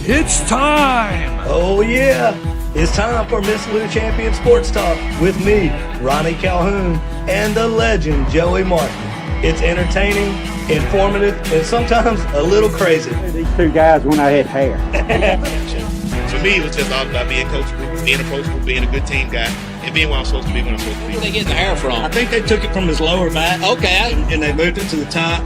It's time! Oh yeah, it's time for Miss Lou Champion Sports Talk with me, Ronnie Calhoun, and the legend Joey Martin. It's entertaining, informative, and sometimes a little crazy. These two guys when I had hair. For me, it was just all about being coachable, being approachable, being a good team guy, and being what I'm supposed to be when I'm supposed to be. Where they getting the hair from? I think they took it from his lower back. Okay. And they moved it to the top.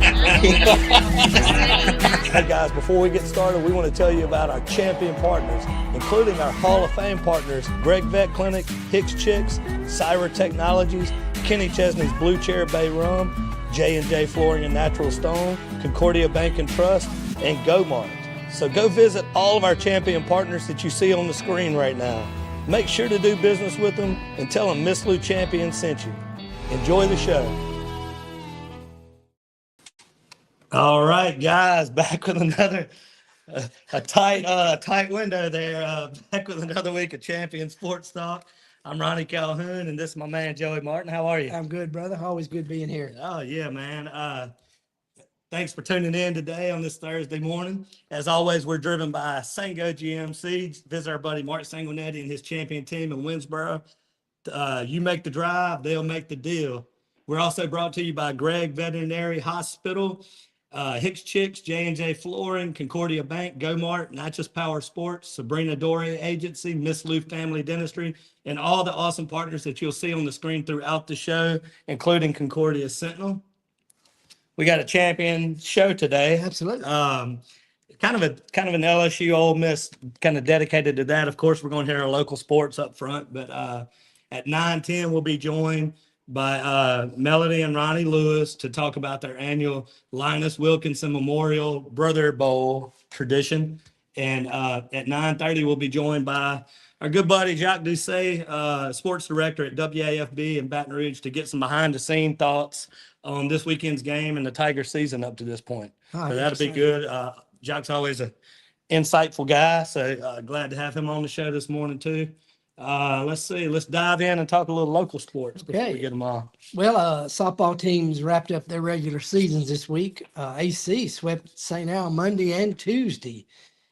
Hey guys, before we get started, we want to tell you about our champion partners, including our Hall of Fame partners, Greg Vet Clinic, Hicks Chicks, Cyra Technologies, Kenny Chesney's Blue Chair Bay Rum, J&J Flooring and Natural Stone, Concordia Bank and Trust, and GoMart. So go visit all of our champion partners that you see on the screen right now. Make sure to do business with them and tell them Miss Lou Champion sent you. Enjoy the show. All right, guys, back with another a tight window there. Back with another week of Champion Sports Talk. I'm Ronnie Calhoun, and this is my man Joey Martin. How are you? I'm good, brother. Always good being here. Oh yeah, man. Thanks for tuning in today on this Thursday morning. As always, we're driven by Sango GMC. Visit our buddy Mark Sanguinetti and his champion team in Winsboro. You make the drive, they'll make the deal. We're also brought to you by Greg Veterinary Hospital, Hicks Chicks, J&J Flooring, Concordia Bank, GoMart, Natchez Power Sports, Sabrina Dory Agency, Miss Lou Family Dentistry, and all the awesome partners that you'll see on the screen throughout the show, including Concordia Sentinel. We got a champion show today. Absolutely. Kind of an LSU Ole Miss kind of dedicated to that. Of course, we're going to hear our local sports up front, but at 9:10 we'll be joined by Melanie and Ronnie Lewis to talk about their annual Linous Wilkinson Memorial Brother Bowl tradition. And at 9:30 we'll be joined by our good buddy Jacques Doucet, sports director at WAFB in Baton Rouge, to get some behind-the-scene thoughts on this weekend's game and the Tiger season up to this point. So that'll be good. Jacques always an insightful guy, so glad to have him on the show this morning too. Let's dive in and talk a little local sports before we get them on. Well, softball teams wrapped up their regular seasons this week. AC swept St. Al Monday and Tuesday,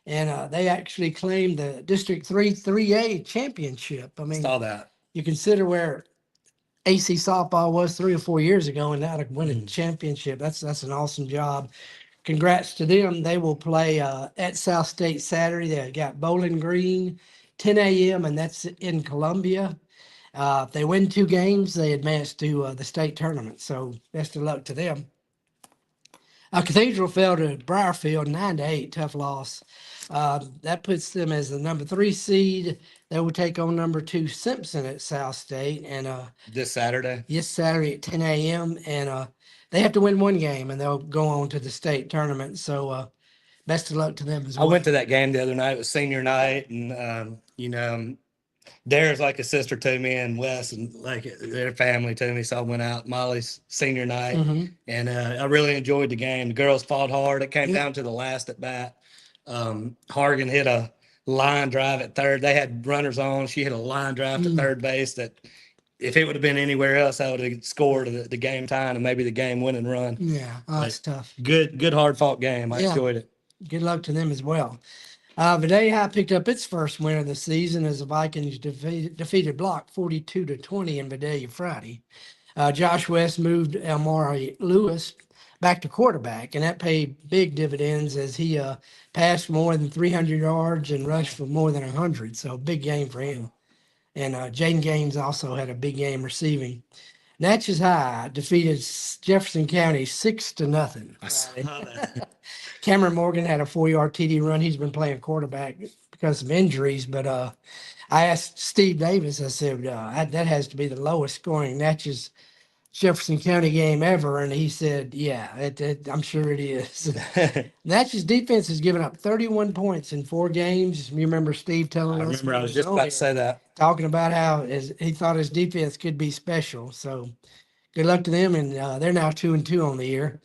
and they actually claimed the District 3A championship. I mean, Saw that. You consider where AC softball was 3 or 4 years ago, and now to win a championship. That's an awesome job. Congrats to them. They will play at South State Saturday. They got Bowling Green, 10 a.m., and that's in Columbia. If they win 2 games, they advance to the state tournament. So best of luck to them. Cathedral fell to Briarfield 9-8, tough loss. That puts them as the number 3 seed. They will take on number 2 Simpson at South State, and This Saturday at 10 a.m. And they have to win 1 game, and they'll go on to the state tournament. So best of luck to them as well. I went to that game the other night. It was senior night, and Dara's like a sister to me, and Wes and like their family to me. So I went out Molly's senior night, and I really enjoyed the game. The girls fought hard. It came down to the last at bat. Hargan hit a line drive at third. They had runners on. She hit a line drive to third base that if it would have been anywhere else, I would have scored the game time and maybe the game winning run. Yeah, that's tough. Good hard fought game. I enjoyed it. Good luck to them as well. Vidal High picked up its first win of the season as the Vikings defeated Block 42-20 in Vidalia Friday. Josh West moved Elmore Lewis back to quarterback, and that paid big dividends as he passed more than 300 yards and rushed for more than 100. So big game for him. And Jaden Gaines also had a big game receiving. Natchez High defeated Jefferson County 6-0. Cameron Morgan had a 4-yard TD run. He's been playing quarterback because of injuries, but I asked Steve Davis, I said, that has to be the lowest scoring Natchez Jefferson County game ever, and he said, yeah, I'm sure it is. Natchez defense has given up 31 points in 4 games. You remember Steve telling us? I was just about to say that. Talking about how he thought his defense could be special. So good luck to them, and they're now 2-2 on the year.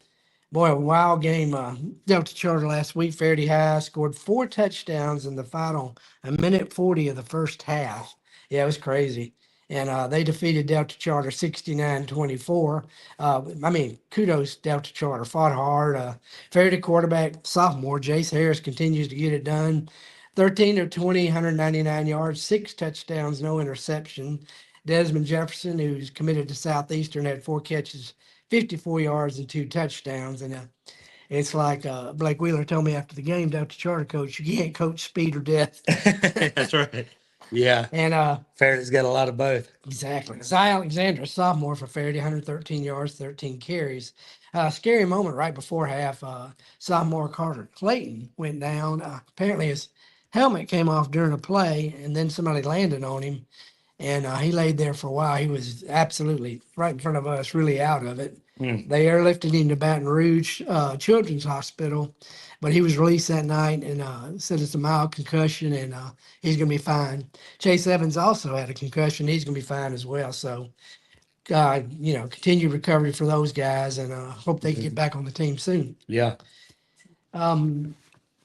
Boy, a wild game. Delta Charter last week, Faraday High scored 4 touchdowns in the final, 1:40 of the first half. Yeah, it was crazy. and they defeated Delta Charter 69-24. Kudos Delta Charter, fought hard. Faraday quarterback, sophomore Jace Harris continues to get it done. 13 of 20, 199 yards, 6 touchdowns, no interception. Desmond Jefferson, who's committed to Southeastern, had 4 catches, 54 yards, and 2 touchdowns. And it's like Blake Wheeler told me after the game, Delta Charter coach, you can't coach speed or death. That's right. Yeah. And Faraday's got a lot of both. exactly. Zy Alexander, sophomore for Faraday, 113 yards, 13 carries. Scary moment right before half. Sophomore Carter Clayton went down. Apparently his helmet came off during a play, and then somebody landed on him, and he laid there for a while. He was absolutely right in front of us, really out of it. They airlifted him to Baton Rouge Children's Hospital, but he was released that night and said it's a mild concussion, and he's going to be fine. Chase Evans also had a concussion. He's going to be fine as well. So, continued recovery for those guys, and hope they can get back on the team soon. Yeah.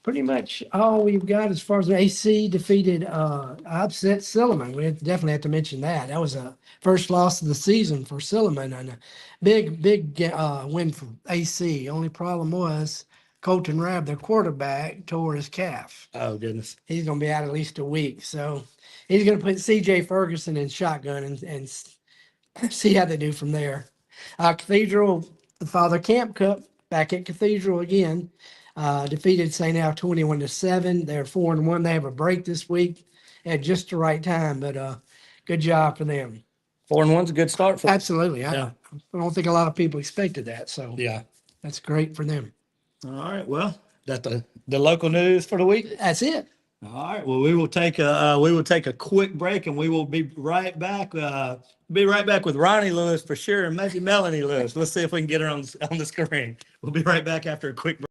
Pretty much all we've got as far as the AC defeated, upset Silliman. We definitely have to mention that. That was a first loss of the season for Silliman, and a big win for AC. Only problem was Colton Rabb, their quarterback, tore his calf. Oh, goodness. He's going to be out at least a week. So he's going to put CJ Ferguson in shotgun and see how they do from there. Cathedral, the Father Camp Cup, back at Cathedral again. Defeated St. Al 21-7. They're 4-1. They have a break this week at just the right time, but good job for them. 4-1's a good start for them. Absolutely. Yeah. I don't think a lot of people expected that, so Yeah. that's great for them. All right. Well, that's the local news for the week. That's it. All right. Well, we will take a quick break, and we will be right back. Be right back with Ronnie Lewis for sure, and maybe Melanie Lewis. Let's see if we can get her on the screen. We'll be right back after a quick break.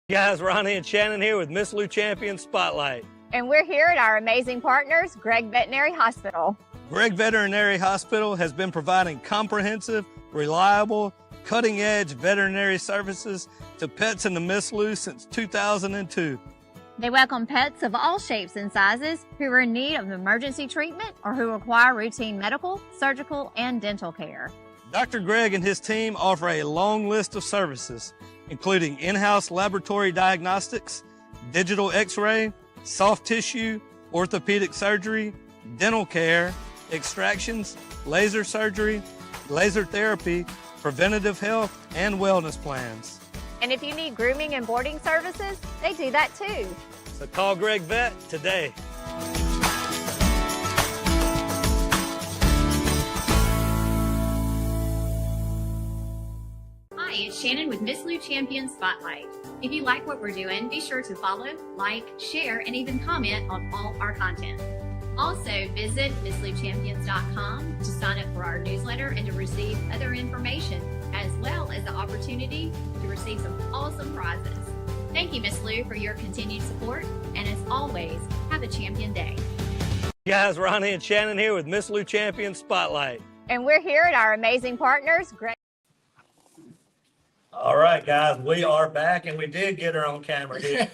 Guys, Ronnie and Shannon here with Miss Lou Champion Spotlight. And we're here at our amazing partners, Gregg Veterinary Hospital. Gregg Veterinary Hospital has been providing comprehensive, reliable, cutting-edge veterinary services to pets in the Miss Lou since 2002. They welcome pets of all shapes and sizes who are in need of emergency treatment or who require routine medical, surgical, and dental care. Dr. Gregg and his team offer a long list of services, including in-house laboratory diagnostics, digital x-ray, soft tissue, orthopedic surgery, dental care, extractions, laser surgery, laser therapy, preventative health, and wellness plans. And if you need grooming and boarding services, they do that too. So call Gregg Vet today. Hi, it's Shannon with Miss Lou Champion Spotlight. If you like what we're doing, be sure to follow, like, share, and even comment on all our content. Also, visit MissLouChampions.com to sign up for our newsletter and to receive other information, as well as the opportunity to receive some awesome prizes. Thank you, Miss Lou, for your continued support, and as always, have a champion day. Guys, Ronnie and Shannon here with Miss Lou Champion Spotlight. And we're here at our amazing partners, Gregg. All right, guys, we are back, and we did get her on camera here.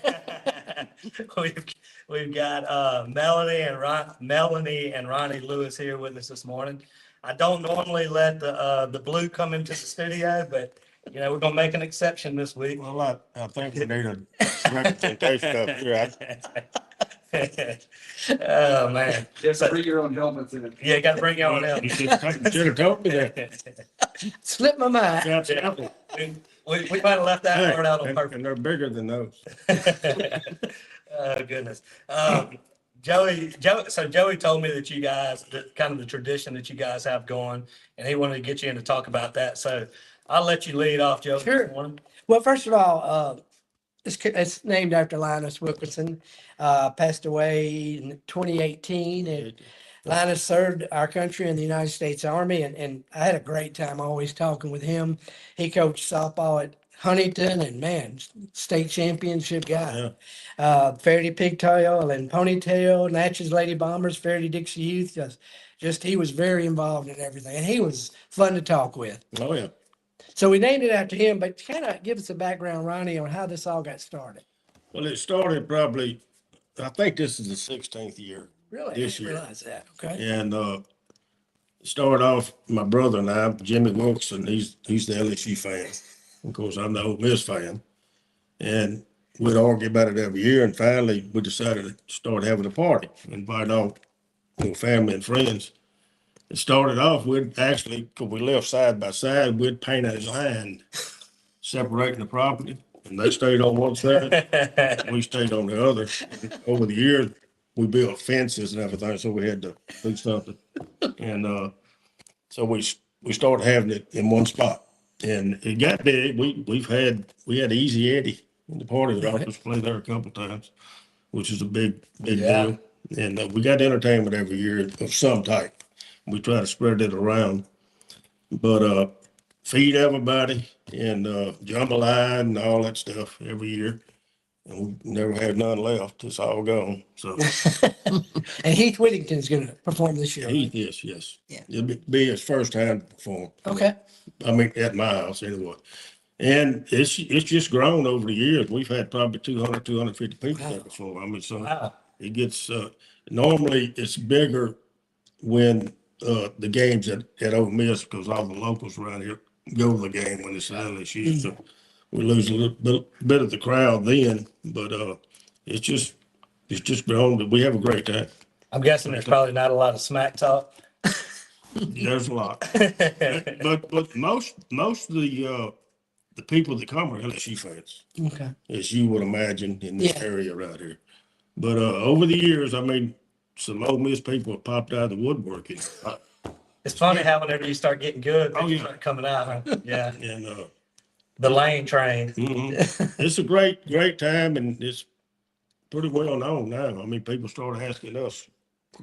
We've got Melanie and Ronnie Lewis here with us this morning. I don't normally let the blue come into the studio, but we're gonna make an exception this week. Well, I think we need a representation up here. Oh man, Just bring your own helmets in. yeah, got to bring your own help. You should have told me that. Slipped my mind. Absolutely. We might have left that part out on purpose. And they're bigger than those. Oh goodness. Joey told me that you guys, that kind of the tradition that you guys have going, and he wanted to get you in to talk about that. So I'll let you lead off, Joey. Sure. This morning. Well, first of all, it's named after Linous Wilkinson. Passed away in 2018, and Linus served our country in the United States Army, and I had a great time always talking with him. He coached softball at Huntington, and man, state championship guy. Faraday Pigtail and Ponytail, Natchez Lady Bombers, Faraday Dixie Youth. Just he was very involved in everything, and he was fun to talk with. Oh, yeah. So we named it after him, but kind of give us a background, Ronnie, on how this all got started. Well, it started probably, I think this is the 16th year Really? I This didn't year. realize that. Okay. And started off, my brother and I, Jimmy Wilkinson, he's the LSU fan. Of course, I'm the Ole Miss fan. And we'd argue about it every year. And finally, we decided to start having a party, invite all family and friends. It started off with actually, because we lived side by side, we'd paint a line separating the property. And they stayed on one side, we stayed on the other. Over the years, we built fences and everything, so we had to do something. And so we started having it in one spot. And it got big. We had Easy Eddie in the party that office played there a couple times, which is a big deal. And we got entertainment every year of some type. We try to spread it around, but feed everybody and jambalaya and all that stuff every year. And we never had none left. It's all gone. So And Heath Whittington's going to perform this year. he is, yes. Yeah. It'll be his first time to perform. Okay. I mean, at my house anyway. And it's just grown over the years. We've had probably 200, 250 people there before. I mean, so it gets, normally it's bigger when the games at Ole Miss, because all the locals around here go to the game when it's LSU. So we lose a little bit of the crowd then, but it's just grown. But we have a great time. I'm guessing there's probably not a lot of smack talk. There's a lot, but most of the people that come are LSU fans, Okay. as you would imagine in this Yeah. area right here. But over the years, I mean, some Ole Miss people have popped out of the woodwork. It's funny how whenever you start getting good, Oh, they yeah. start coming out. Huh? Yeah. And The lane train. it's a great time, and it's pretty well known now. I mean, people started asking us.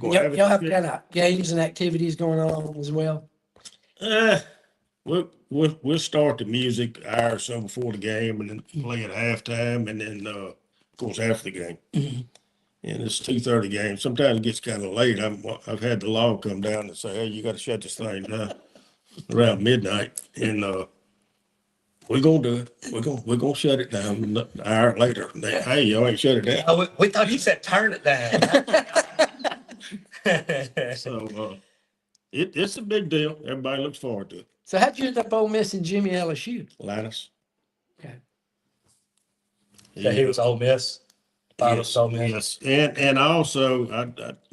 Y'all have kind of games and activities going on as well. We'll start the music an hour or so before the game, and then play at halftime, and then of course after the game. And it's 2:30 game. Sometimes it gets kind of late. I've had the law come down and say, "Hey, you got to shut this thing down around midnight," and we're gonna do it. We're gonna shut it down an hour later. Hey, y'all ain't shut it down. Oh, we thought you said turn it down. So it's a big deal. Everybody looks forward to it. So how'd you end up Ole Miss and Jimmy LSU? Linous. Okay. So he was Ole Miss. Father was Ole Miss. Yes, and also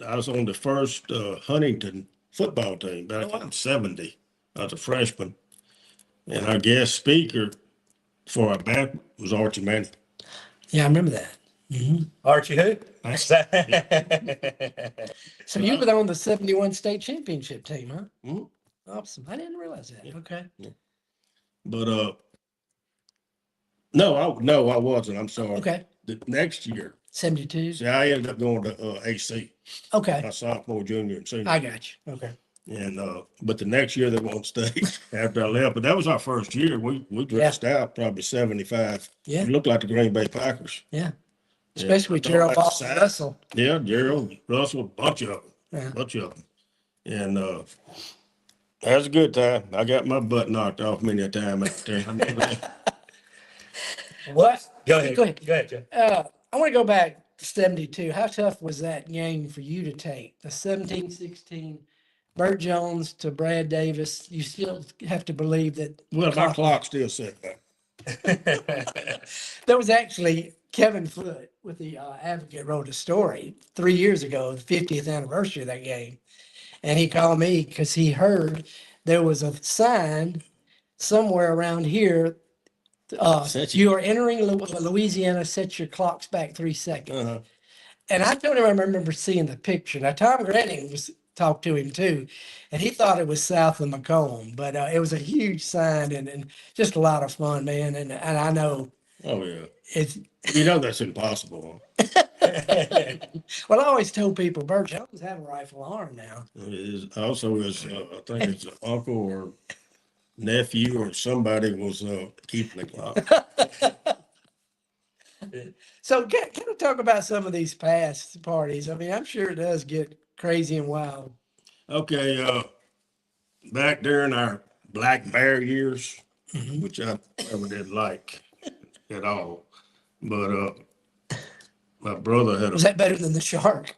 I was on the first Huntington football team back in '70. I was a freshman, and our guest speaker for our band was Archie Manning. Yeah, I remember that. Archie who? So you were on the 71 state championship team, huh? Mhm. Awesome. I didn't realize that. Yeah. Okay. But no, I wasn't. I'm sorry. Okay. The next year, 72. see, I ended up going to AC, Okay. my sophomore, junior, and senior. I got you. Okay. And but the next year they won't stay after I left. But that was our first year. We dressed out probably 75. Yeah. We looked like the Green Bay Packers. Yeah. Especially with I thought Gerald about Boston the Russell. Yeah, Gerald, Russell, bunch of them. Yeah. Bunch of them. And that was a good time. I got my butt knocked off many a time out there. What? Go ahead. Go ahead. Go ahead, Joe. I want to go back to 72. How tough was that game for you to take? The 17-16, Burt Jones to Brad Davis. You still have to believe that. Well, my clock still set back. There was actually Kevin Foote with the Advocate wrote a story 3 years ago, the 50th anniversary of that game. And he called me because he heard there was a sign somewhere around here. You are entering Louisiana, set your clocks back 3 seconds. Uh-huh. And I told him I remember seeing the picture. Now, Tom Granning was talked to him too, and he thought it was south of Macomb, but it was a huge sign and just a lot of fun, man. And I know Oh, yeah. it's, You know that's impossible. well, I always told people Burt Jones have a rifle arm now. It is also his, I think it's an uncle or nephew or somebody was keeping the clock. So kind of talk about some of these past parties. I mean, I'm sure it does get crazy and wild. Okay, back during our Black Bear years, which I never did like at all, but my brother had Was that better than the shark?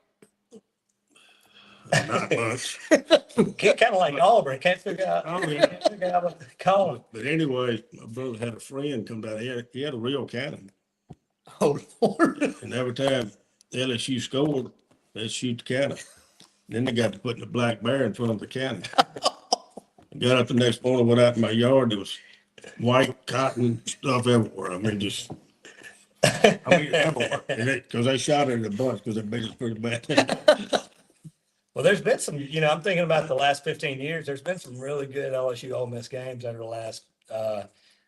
Not much. Kind of like Auburn, can't figure out, Oh, yeah. can't figure out what to call him. But anyway, my brother had a friend come down here. He had a real cannon. Oh, Lord. And every time LSU scored, they'd shoot the cannon. Then they got to putting the black bear in front of the cannon. I got up the next morning, went out in my yard. There was white cotton stuff everywhere. I mean, everywhere. Because they shot it in a bunch because they made us pretty bad. Well, there's been some, I'm thinking about the last 15 years, there's been some really good LSU Ole Miss games over the last,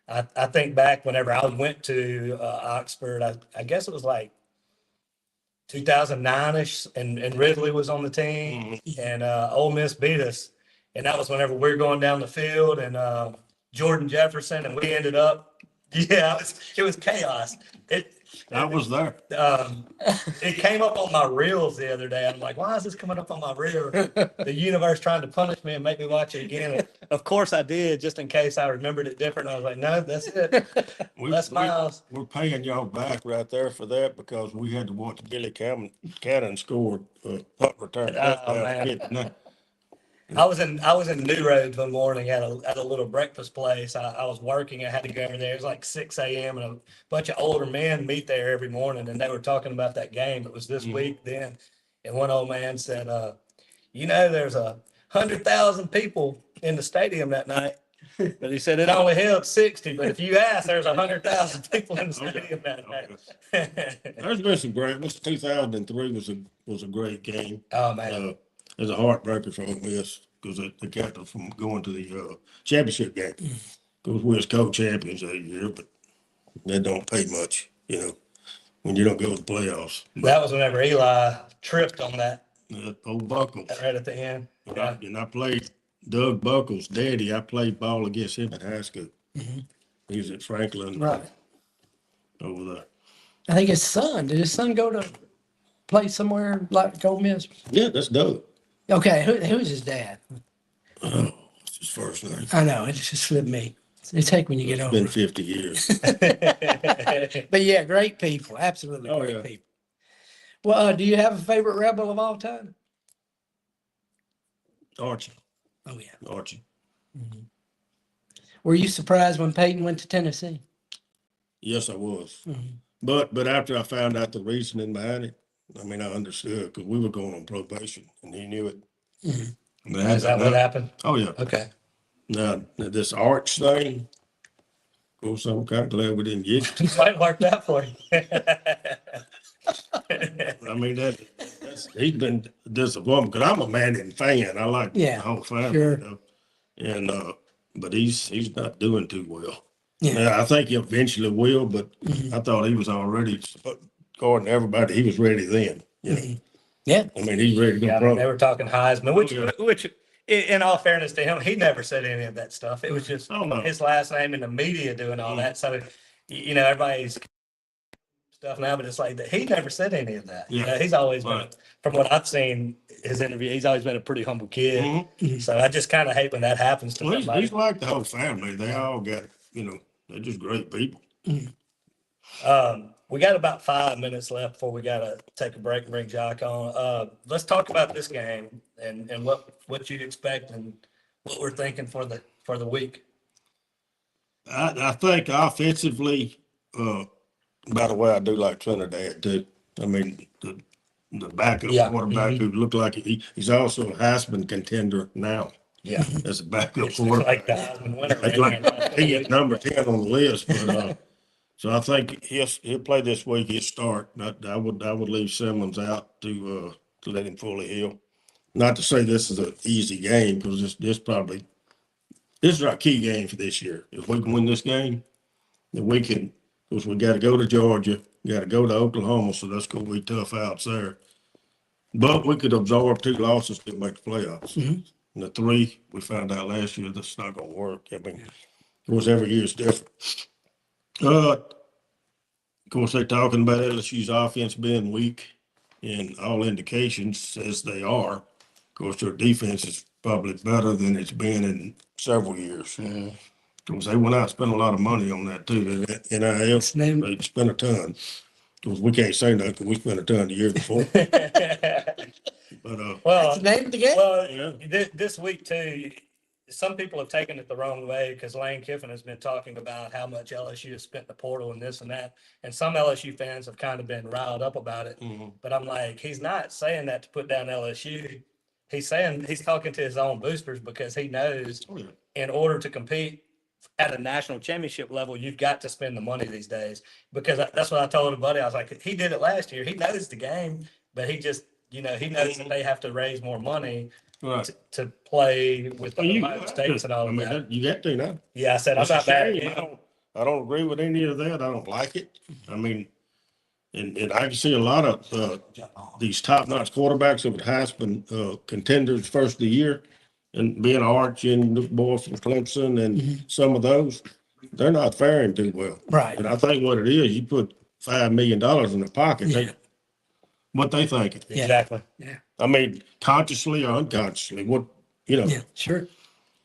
I think back whenever I went to Oxford, I guess it was like 2009-ish, and Ridley was on the team, and Ole Miss beat us. And that was whenever we were going down the field, and Jordan Jefferson, and we ended up, it was chaos. I was there. It came up on my reels the other day. I'm like, why is this coming up on my reel? The universe trying to punish me and make me watch it again. And of course I did, just in case I remembered it different. I was like, no, that's it. That's Miles. We're paying y'all back right there for that because we had to watch Billy Cannon score punt return. Man. I was in New Roads one morning at a little breakfast place. I was working. I had to go over there. It was like 6 a.m. and a bunch of older men meet there every morning, and they were talking about that game. It was this week then, and one old man said, there's 100,000 people in the stadium that night, but he said it only held 60. But if you ask, there's 100,000 people in the stadium that night. There's been some great. 2003 was a great game. Oh man. It's a heartbreaker for Ole Miss because they kept us from going to the championship game. Because we was co-champions that year, but that don't pay much, when you don't go to the playoffs. That was whenever Eli tripped on that Old Buckles. right at the end. Yeah. And I played Doug Buckles' daddy. I played ball against him in high school. He was at Franklin. Right. Over there. I think his son, did his son go to play somewhere like Ole Miss? Yeah, that's Doug. Okay, who's his dad? Oh, what's his first name? I know, it just slipped me. It's take when you get It's older. been 50 years. But yeah, great people, absolutely Oh, great yeah. people. Well, do you have a favorite Rebel of all time? Archie. Oh yeah. Archie. Were you surprised when Peyton went to Tennessee? Yes, I was. But after I found out the reasoning behind it, I understood because we were going on probation and he knew it. Is that what happened? Oh, yeah. Okay. Now, this arch thing, of course, I'm kind of glad we didn't get it. Might work that for you. He's been disappointed because I'm a Manning fan. I like the whole family, sure. And but he's not doing too well. Yeah. Now, I think he eventually will, but I thought he was already, according to everybody, he was ready then. Yeah. He's ready to go pro. They were talking Heisman, which, in all fairness to him, he never said any of that stuff. It was just his last name in the media doing all that. So, everybody's stuff now, but it's like that. He never said any of that. Yeah. He's always been, from what I've seen his interview, he's always been a pretty humble kid. So I just kind of hate when that happens to somebody. He's like the whole family. They all got, they're just great people. We got about 5 minutes left before we got to take a break and bring Jacques on. Let's talk about this game and what you'd expect and what we're thinking for the week. I think offensively, by the way, I do like Trinidad too. The backup quarterback who looked like he's also a Heisman contender now. Yeah, as a backup it's quarterback. like the Heisman winner. He is number 10 on the list, but so I think he'll play this week. He'll start. I would leave Simmons out to let him fully heal. Not to say this is an easy game because this is our key game for this year. If we can win this game, then we can. Because we got to go to Georgia, got to go to Oklahoma, so that's going to be tough outs there. But we could absorb 2 losses to make the playoffs. And the 3 we found out last year that's not going to work. Of course, every year is different. Of course, they're talking about LSU's offense being weak, and all indications says they are. Of course, their defense is probably better than it's been in several years. Because they went out and spent a lot of money on that too. NIL, they spent a ton. Because we can't say nothing because we spent a ton the year before. But That's Well, the name of the game. well, Yeah. this week too, some people have taken it the wrong way because Lane Kiffin has been talking about how much LSU has spent in the portal and this and that. And some LSU fans have kind of been riled up about it. But I'm like, he's not saying that to put down LSU. He's saying he's talking to his own boosters because he knows Oh, yeah. in order to compete at a national championship level, you've got to spend the money these days. Because that's what I told a buddy. I was like, he did it last year. He knows the game, but he just, he knows that they have to raise more money Right. to play with the Well, you Ohio have States to. and all I of mean, that. you got to now. Yeah, I said, I'm It's a not mad at shame. him. I don't agree with any of that. I don't like it. I mean, and I can see a lot of these top-notch quarterbacks that would Heisman contenders first of the year, and being Arch and the boy from Clemson and some of those, they're not faring too well. Right. And I think what it is, you put $5 million in their pocket. Yeah. What they thinking? Yeah. Exactly. I mean, consciously or unconsciously, what, Yeah, sure.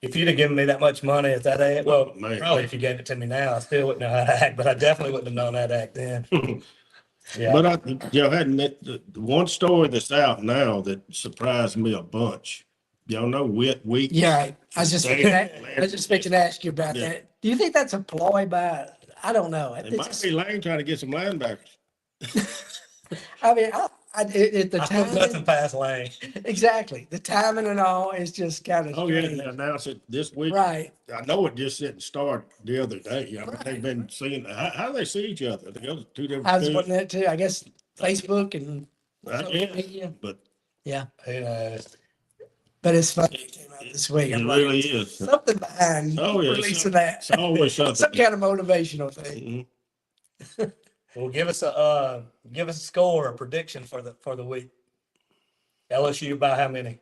If you'd have given me that much money at that age, well, Man. probably if you gave it to me now, I still wouldn't know how to act, but I definitely wouldn't have known how to act then. Yeah. But hadn't the one story that's out now that surprised me a bunch. Y'all know Whit Week? Yeah, right. I was just They- fixing to ask you about Yeah. that. Do you think that's a ploy by? I don't know. It might be Lane trying to get some linebackers. I mean, the I hope nothing timing, past Lane. exactly. The timing and all is just kind of Oh, yeah, they announced it this week. right. I know it just didn't start the other day. I mean, they've been seeing, how do they see each other? They go to two different I was schools. wanting that too. I guess Facebook and social Yeah, media. but Yeah, Who knows? but it's funny. It came out this week. it I'm like, really is. something behind Oh, yeah. releasing that. It's always something. Some kind of motivational thing. Mhm. Well, give us a score, a prediction for the week. LSU by how many?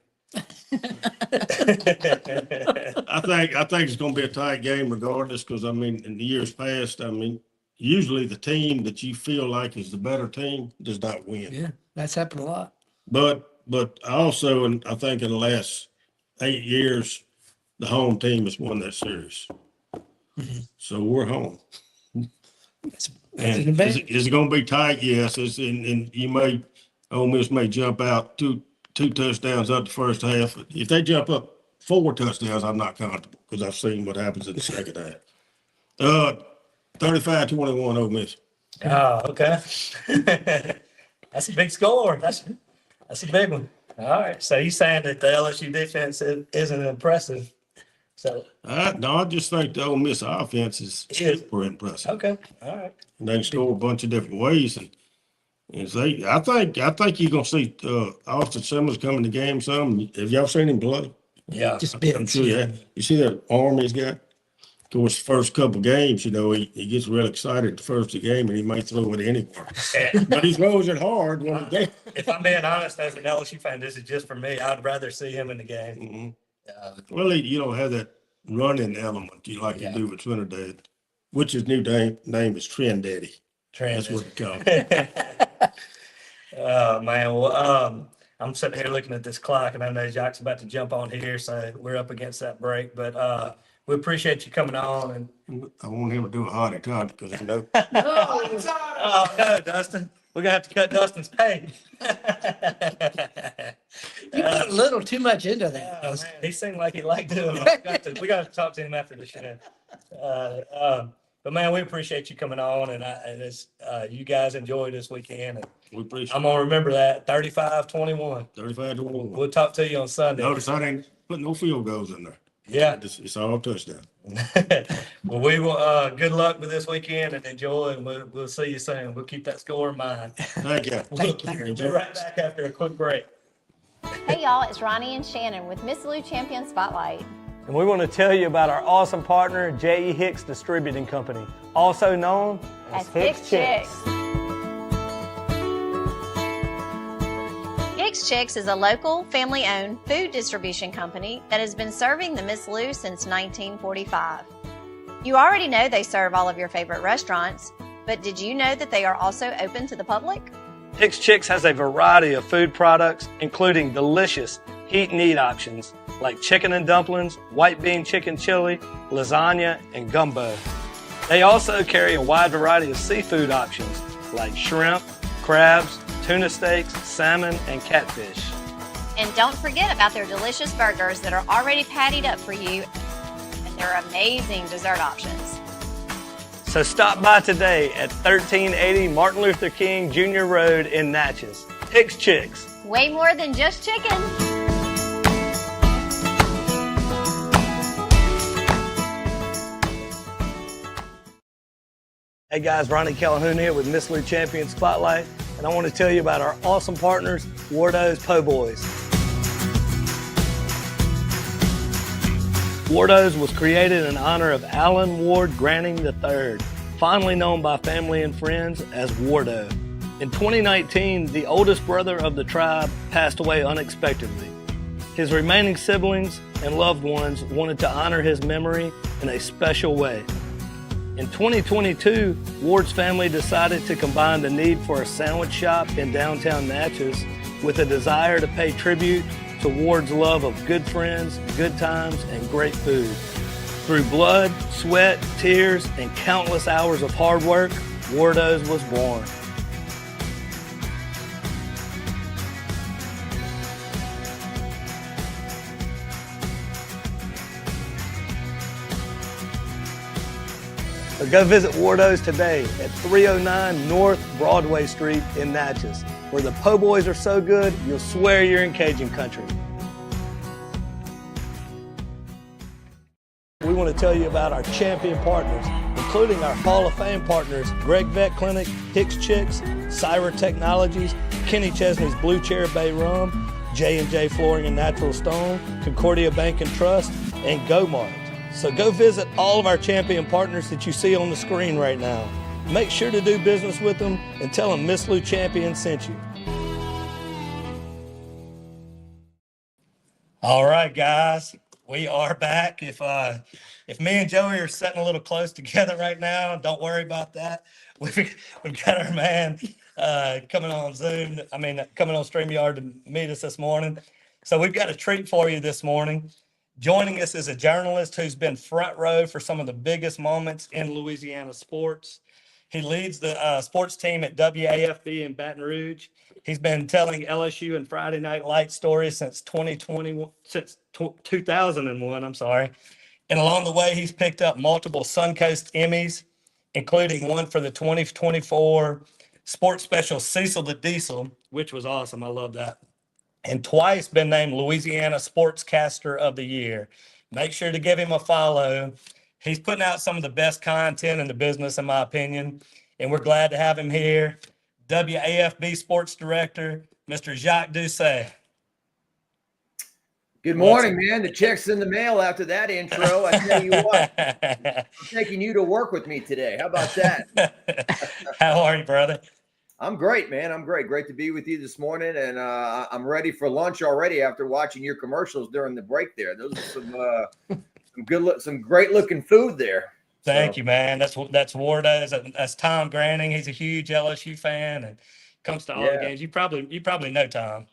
I think it's gonna be a tight game regardless, because I mean, in the years past, I mean, usually the team that you feel like is the better team does not win. Yeah, that's happened a lot. But also, and I think in the last 8 years, the home team has won that series. So we're home. That's And an advantage. is it gonna be tight? Yes, and Ole Miss may jump out two touchdowns up the first half. If they jump up 4 touchdowns, I'm not comfortable, because I've seen what happens in the second half. 35-21 Ole Miss. Oh, okay. That's a big score. That's a big one. All right. So you're saying that the LSU defense isn't impressive. So No, I just think the Ole Miss offense is super impressive. okay. All right. And they can score a bunch of different ways. And say, I think you're gonna see Austin Simmons come in the game some. Have y'all seen him play? Yeah. Just I'm bits. sure you have. You see that arm he's got? Of course, first couple games, he gets real excited the first of the game, and he might throw it anywhere. But he throws it hard when he gets. If I'm being honest, as an LSU fan, this is just for me. I'd rather see him in the game. Well, you don't have that running element you like Yeah. you do with Trinidad, which his new name is Trend Daddy. That's what they call it. Oh man, well, I'm sitting here looking at this clock, and I know Jacques about to jump on here, so we're up against that break. But we appreciate you coming on. And I want him to do a hottie toddy, because I know. oh no, Dustin, we're gonna have to cut Dustin's pay. You put a little too much into that. Oh, man, he seemed like he liked doing it. We got to talk to him after the show. But man, we appreciate you coming on, and you guys enjoy this weekend. And We appreciate I'm gonna remember that 35-21. 35-21. We'll talk to you on Sunday. Notice I didn't put no field goals in there. Yeah. It's all touchdown. Well, we will. Good luck with this weekend and enjoy, and we'll see you soon. We'll keep that score in mind. Thank you. We'll be right back after a quick break. Hey y'all, it's Ronnie and Shannon with Miss Lou Champion Spotlight. And we want to tell you about our awesome partner, J.E. Hicks Distributing Company, also known as Hicks Chicks. Hicks Chicks is a local, family-owned food distribution company that has been serving the Miss Lou since 1945. You already know they serve all of your favorite restaurants, but did you know that they are also open to the public? Hicks Chicks has a variety of food products, including delicious heat and eat options like chicken and dumplings, white bean chicken chili, lasagna, and gumbo. They also carry a wide variety of seafood options like shrimp, crabs, tuna steaks, salmon, and catfish. And don't forget about their delicious burgers that are already pattied up for you and their amazing dessert options. So stop by today at 1380 Martin Luther King Jr. Road in Natchez. Hicks Chicks. Way more than just chicken. Hey guys, Ronnie Calhoun here with Miss Lou Champion Spotlight, and I want to tell you about our awesome partners, Wardo's Po' Boys. Wardo's was created in honor of Alan Ward Granting III, fondly known by family and friends as Wardo. In 2019, the oldest brother of the tribe passed away unexpectedly. His remaining siblings and loved ones wanted to honor his memory in a special way. In 2022, Ward's family decided to combine the need for a sandwich shop in downtown Natchez with a desire to pay tribute to Ward's love of good friends, good times, and great food. Through blood, sweat, tears, and countless hours of hard work, Wardo's was born. So go visit Wardo's today at 309 North Broadway Street in Natchez, where the po' boys are so good, you'll swear you're in Cajun country. We want to tell you about our champion partners, including our Hall of Fame partners, Greg Vet Clinic, Hicks Chicks, Syra Technologies, Kenny Chesney's Blue Chair Bay Rum, J&J Flooring and Natural Stone, Concordia Bank and Trust, and GoMart. So go visit all of our champion partners that you see on the screen right now. Make sure to do business with them and tell them Miss Lou Champion sent you. All right, guys, we are back. If me and Joey are sitting a little close together right now, don't worry about that. We've got our man coming on Zoom. Coming on StreamYard to meet us this morning. So we've got a treat for you this morning. Joining us is a journalist who's been front row for some of the biggest moments in Louisiana sports. He leads the sports team at WAFB in Baton Rouge. He's been telling LSU and Friday Night Lights stories since 2001, I'm sorry. And along the way, he's picked up multiple Suncoast Emmys, including one for the 2024 sports special Cecil the Diesel, which was awesome. I love that. And twice been named Louisiana Sportscaster of the Year. Make sure to give him a follow. He's putting out some of the best content in the business, in my opinion, and we're glad to have him here. WAFB Sports Director, Mr. Jacques Doucet. Good morning, man. The check's in the mail after that intro. I tell you what, I'm taking you to work with me today. How about that? How are you, brother? I'm great, man. I'm great. Great to be with you this morning, and I'm ready for lunch already after watching your commercials during the break there. Those are some great looking food there. Thank you, man. That's Wardo's. That's Tom Granting. He's a huge LSU fan and comes to all the games. You probably know Tom.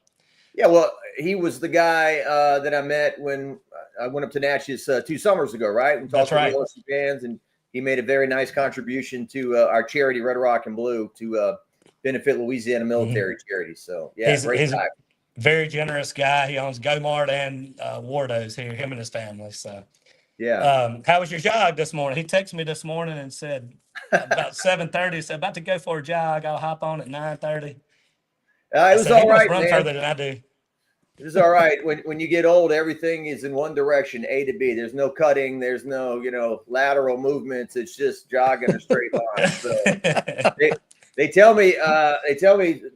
Yeah, well, he was the guy that I met when I went up to Natchez 2 summers ago, right? We talked to the LSU fans, and he made a very nice contribution to our charity, Red Rock and Blue, to benefit Louisiana military charity. So, he's a very generous guy. He owns GoMart and Wardo's here, him and his family. So, how was your jog this morning? He texted me this morning and said about 7:30. Said about to go for a jog. I'll hop on at 9:30. It was all right, run man. Further than I do. It was all right. When you get old, everything is in one direction, A to B. There's no cutting. There's no lateral movements. It's just jogging a straight line. So They tell me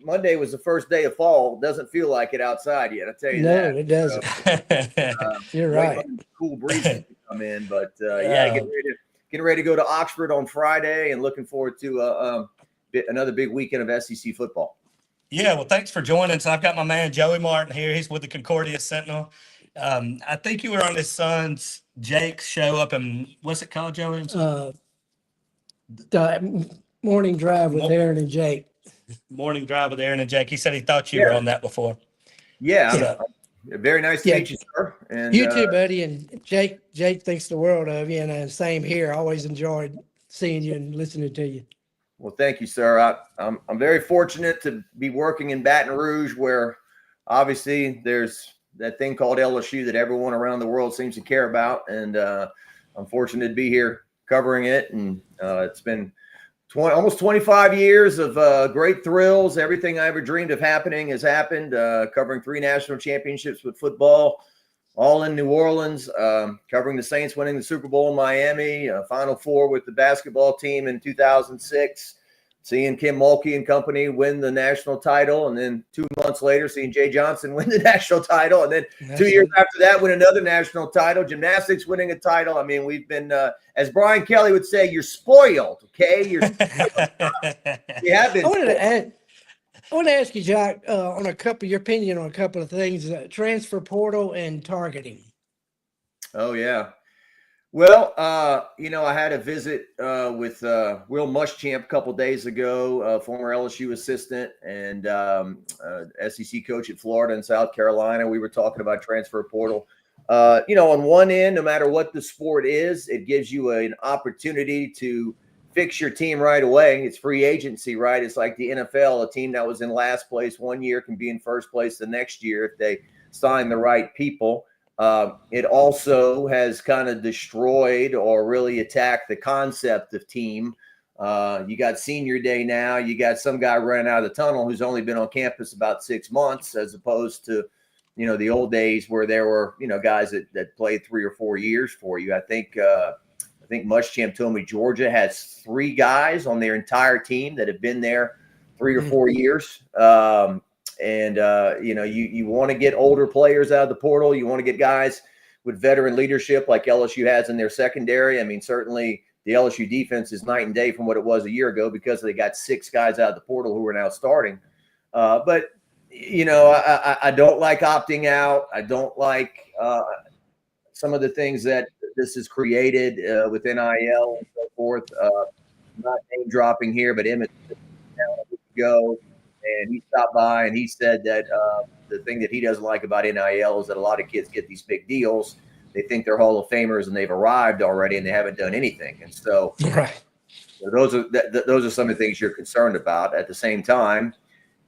Monday was the first day of fall. Doesn't feel like it outside yet. I tell you that. No, it doesn't. You're right. Cool breeze to come in, but getting ready to go to Oxford on Friday, and looking forward to another big weekend of SEC football. Yeah, well, thanks for joining. So I've got my man Joey Martin here. He's with the Concordia Sentinel. I think you were on his son's Jake's show up in, what's it called, Joey? Morning Drive with Aaron and Jake. Morning Drive with Aaron and Jake. He said he thought you were on that before. Yeah. Very nice to meet you, sir. And you too, buddy. And Jake thinks the world of you, and same here. Always enjoyed seeing you and listening to you. Well, thank you, sir. I'm very fortunate to be working in Baton Rouge, where obviously there's that thing called LSU that everyone around the world seems to care about. And I'm fortunate to be here covering it. And it's been almost 25 years of great thrills. Everything I ever dreamed of happening has happened, covering 3 national championships with football, all in New Orleans, covering the Saints winning the Super Bowl in Miami, Final Four with the basketball team in 2006, seeing Kim Mulkey and company win the national title, and then 2 months later seeing Jay Johnson win the national title, and then 2 years after that win another national title, gymnastics winning a title. I mean, we've been, as Brian Kelly would say, you're spoiled, okay? We have been. I want to ask you, Jack, on your opinion on a couple of things, transfer portal and targeting. Oh, yeah. Well, I had a visit with Will Muschamp a couple days ago, former LSU assistant and SEC coach at Florida and South Carolina. We were talking about transfer portal. On one end, no matter what the sport is, it gives you an opportunity to fix your team right away. It's free agency, right? It's like the NFL. A team that was in last place one year can be in first place the next year if they sign the right people. It also has kind of destroyed or really attacked the concept of team. You got senior day now. You got some guy running out of the tunnel who's only been on campus about 6 months, as opposed to, the old days where there were, guys that played 3 or 4 years for you. I think Muschamp told me Georgia has 3 guys on their entire team that have been there 3 or 4 years. You want to get older players out of the portal. You want to get guys with veteran leadership like LSU has in their secondary. I mean, certainly the LSU defense is night and day from what it was a year ago because they got 6 guys out of the portal who are now starting. I don't like opting out. I don't like some of the things that this has created with NIL and so forth. Not name dropping here, but Emmett go. And he stopped by and he said that the thing that he doesn't like about NIL is that a lot of kids get these big deals. They think they're Hall of Famers and they've arrived already and they haven't done anything. And so those are some of the things you're concerned about. At the same time,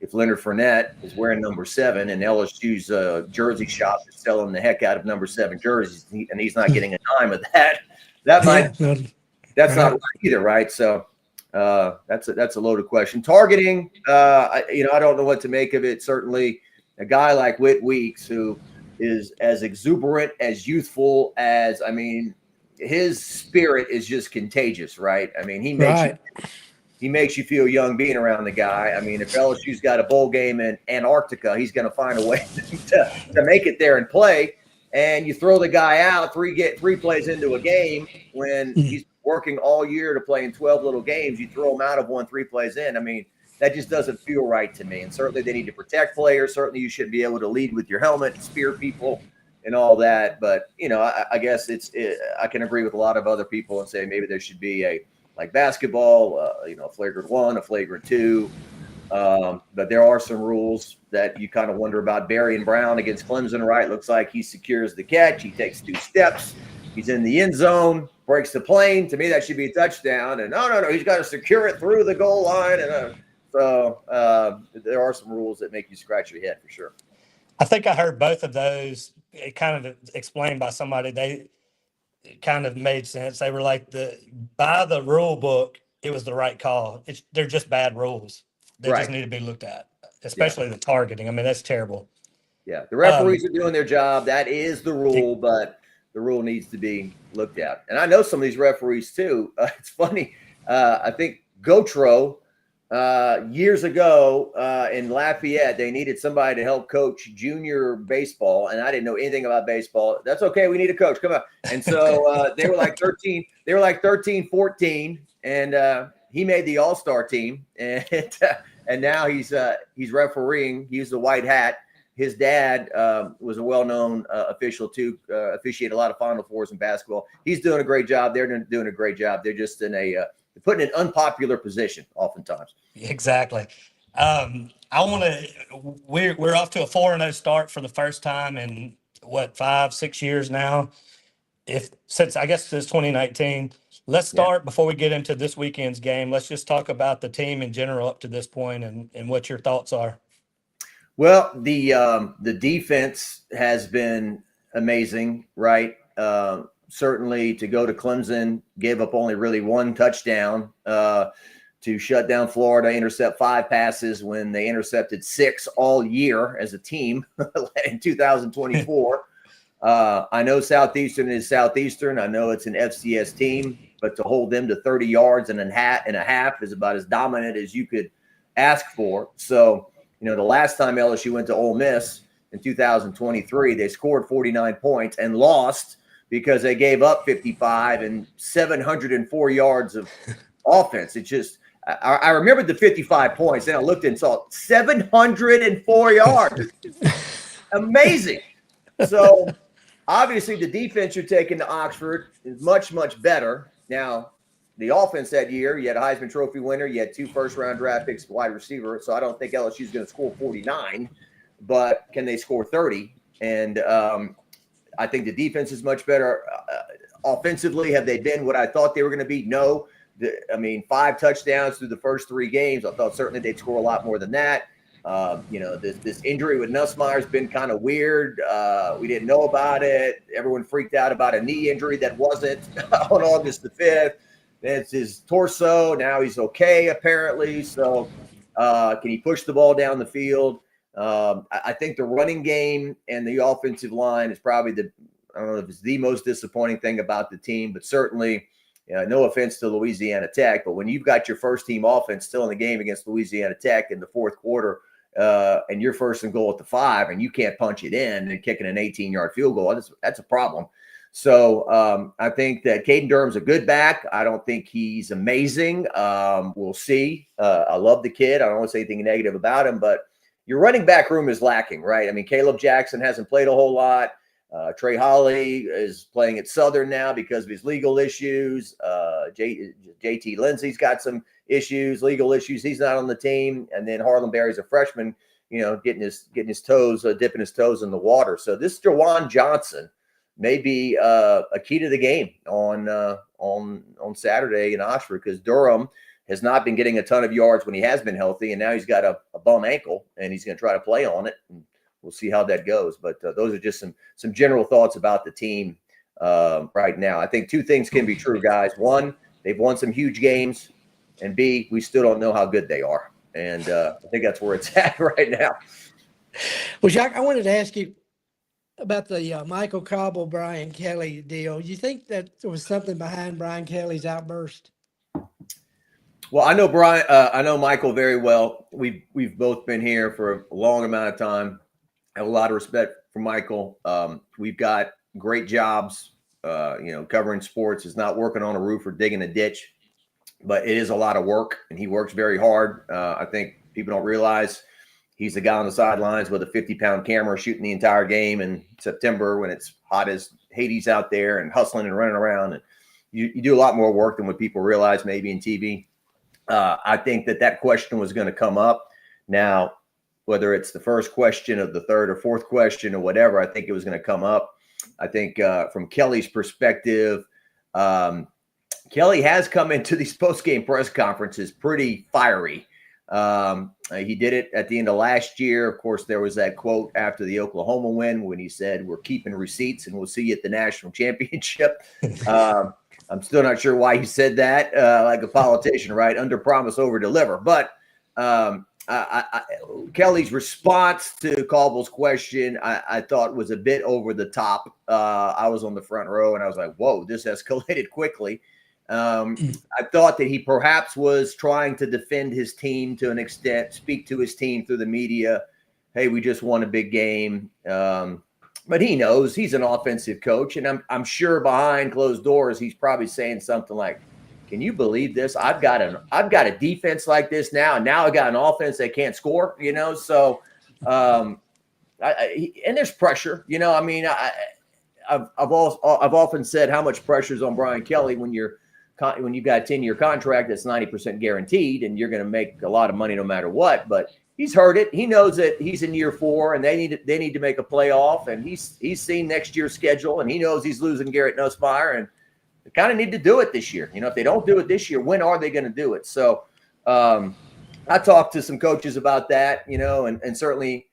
if Leonard Fournette is wearing number 7 and LSU's jersey shop is selling the heck out of number 7 jerseys and he's not getting a dime of that's not right either, right? So that's a loaded question. Targeting, I don't know what to make of it. Certainly a guy like Whit Weeks, who is as exuberant, as youthful as, his spirit is just contagious, right? I mean, he makes you feel young being around the guy. I mean, if LSU's got a bowl game in Antarctica, he's going to find a way to make it there and play. And you throw the guy out 3 plays into a game when he's working all year to play in 12 little games. You throw him out of 1 3 plays in. I mean, that just doesn't feel right to me. And certainly they need to protect players. Certainly you should be able to lead with your helmet and spear people and all that. But, I guess I can agree with a lot of other people and say maybe there should be like basketball, a flagrant 1, a flagrant 2. But there are some rules that you kind of wonder about. Berrien Brown against Clemson, right? Looks like he secures the catch. He takes 2 steps. He's in the end zone, breaks the plane. To me, that should be a touchdown. And no, he's got to secure it through the goal line. And so there are some rules that make you scratch your head for sure. I think I heard both of those kind of explained by somebody. It kind of made sense. They were like, by the rule book, it was the right call. They're just bad rules. They just need to be looked at, especially the targeting. I mean, that's terrible. Yeah, the referees are doing their job. That is the rule, but the rule needs to be looked at. And I know some of these referees too. It's funny. I think Gautreaux, years ago in Lafayette, they needed somebody to help coach junior baseball. And I didn't know anything about baseball. That's okay. We need a coach. Come on. And so they were like 13. They were like 13, 14. And he made the all-star team. And now he's refereeing. He's the white hat. His dad was a well-known official too, officiated a lot of Final Fours in basketball. He's doing a great job. They're doing a great job. They're just in put in an unpopular position oftentimes. Exactly. We're off to a 4-0 start for the first time in 5-6 years now. Since 2019. Let's start before we get into this weekend's game. Let's just talk about the team in general up to this point and what your thoughts are. Well, the defense has been amazing, right? Certainly to go to Clemson, gave up only really one touchdown, to shut down Florida, intercept 5 passes when they intercepted 6 all year as a team in 2024. I know Southeastern is Southeastern. I know it's an FCS team, but to hold them to 30 yards and a half is about as dominant as you could ask for. So, the last time LSU went to Ole Miss in 2023, they scored 49 points and lost because they gave up 55 and 704 yards of offense. It just, I remembered the 55 points, then I looked and saw 704 yards. Amazing. So obviously the defense you're taking to Oxford is much, much better. Now, the offense that year, you had a Heisman Trophy winner, you had 2 first-round draft picks, wide receiver. So I don't think LSU is going to score 49, but can they score 30? And I think the defense is much better. Offensively, have they been what I thought they were going to be? No. 5 touchdowns through the first 3 games. I thought certainly they'd score a lot more than that. This injury with Nussmeier has been kind of weird. We didn't know about it. Everyone freaked out about a knee injury that wasn't on August the 5th. It's his torso. Now he's okay, apparently. So can he push the ball down the field? I think the running game and the offensive line is probably I don't know if it's the most disappointing thing about the team, but certainly, no offense to Louisiana Tech, but when you've got your first team offense still in the game against Louisiana Tech in the fourth quarter, and you're first and goal at the 5 and you can't punch it in and kicking an 18-yard field goal, that's a problem. So I think that Caden Durham's a good back. I don't think he's amazing. We'll see. I love the kid. I don't want to say anything negative about him, but your running back room is lacking, right? I mean, Caleb Jackson hasn't played a whole lot. Trey Holly is playing at Southern now because of his legal issues. JT Lindsey's got some issues, legal issues. He's not on the team. And then Harlan Berry's a freshman, dipping his toes in the water. So this Jawan Johnson may be a key to the game on Saturday in Oxford, because Durham has not been getting a ton of yards when he has been healthy, and now he's got a bum ankle, and he's going to try to play on it. And we'll see how that goes. But those are just some general thoughts about the team right now. I think 2 things can be true, guys. 1, they've won some huge games, and B, we still don't know how good they are. And I think that's where it's at right now. Well, Jacques, I wanted to ask you about the Michael Cobble, Brian Kelly deal. You think that there was something behind Brian Kelly's outburst? Well, I know Brian. I know Michael very well. We've both been here for a long amount of time. I have a lot of respect for Michael. We've got great jobs. Covering sports is not working on a roof or digging a ditch, but it is a lot of work, and he works very hard. I think people don't realize he's the guy on the sidelines with a 50-pound camera shooting the entire game in September when it's hot as Hades out there and hustling and running around. And you do a lot more work than what people realize maybe in TV. I think that question was going to come up. Now, whether it's the first question of the third or fourth question or whatever, I think it was going to come up. I think from Kelly's perspective, Kelly has come into these post-game press conferences pretty fiery. He did it at the end of last year. Of course, there was that quote after the Oklahoma win when he said, "We're keeping receipts and we'll see you at the national championship." I'm still not sure why he said that, like a politician, right? Under promise, over deliver. But Kelly's response to Cobble's question, I thought was a bit over the top. I was on the front row and I was like, whoa, this escalated quickly. I thought that he perhaps was trying to defend his team to an extent, speak to his team through the media. Hey, we just won a big game. But he knows he's an offensive coach, and I'm sure behind closed doors he's probably saying something like, "Can you believe this? I've got a defense like this now, and now I got an offense that can't score." So and there's pressure. I mean, I've often said how much pressure is on Brian Kelly when you've got a 10-year contract that's 90% guaranteed, and you're going to make a lot of money no matter what, but. He's heard it. He knows that he's in year 4 and they need to make a playoff, and he's seen next year's schedule, and he knows he's losing Garrett Nussmeier, and they kind of need to do it this year. If they don't do it this year, when are they going to do it? So I talked to some coaches about that, and certainly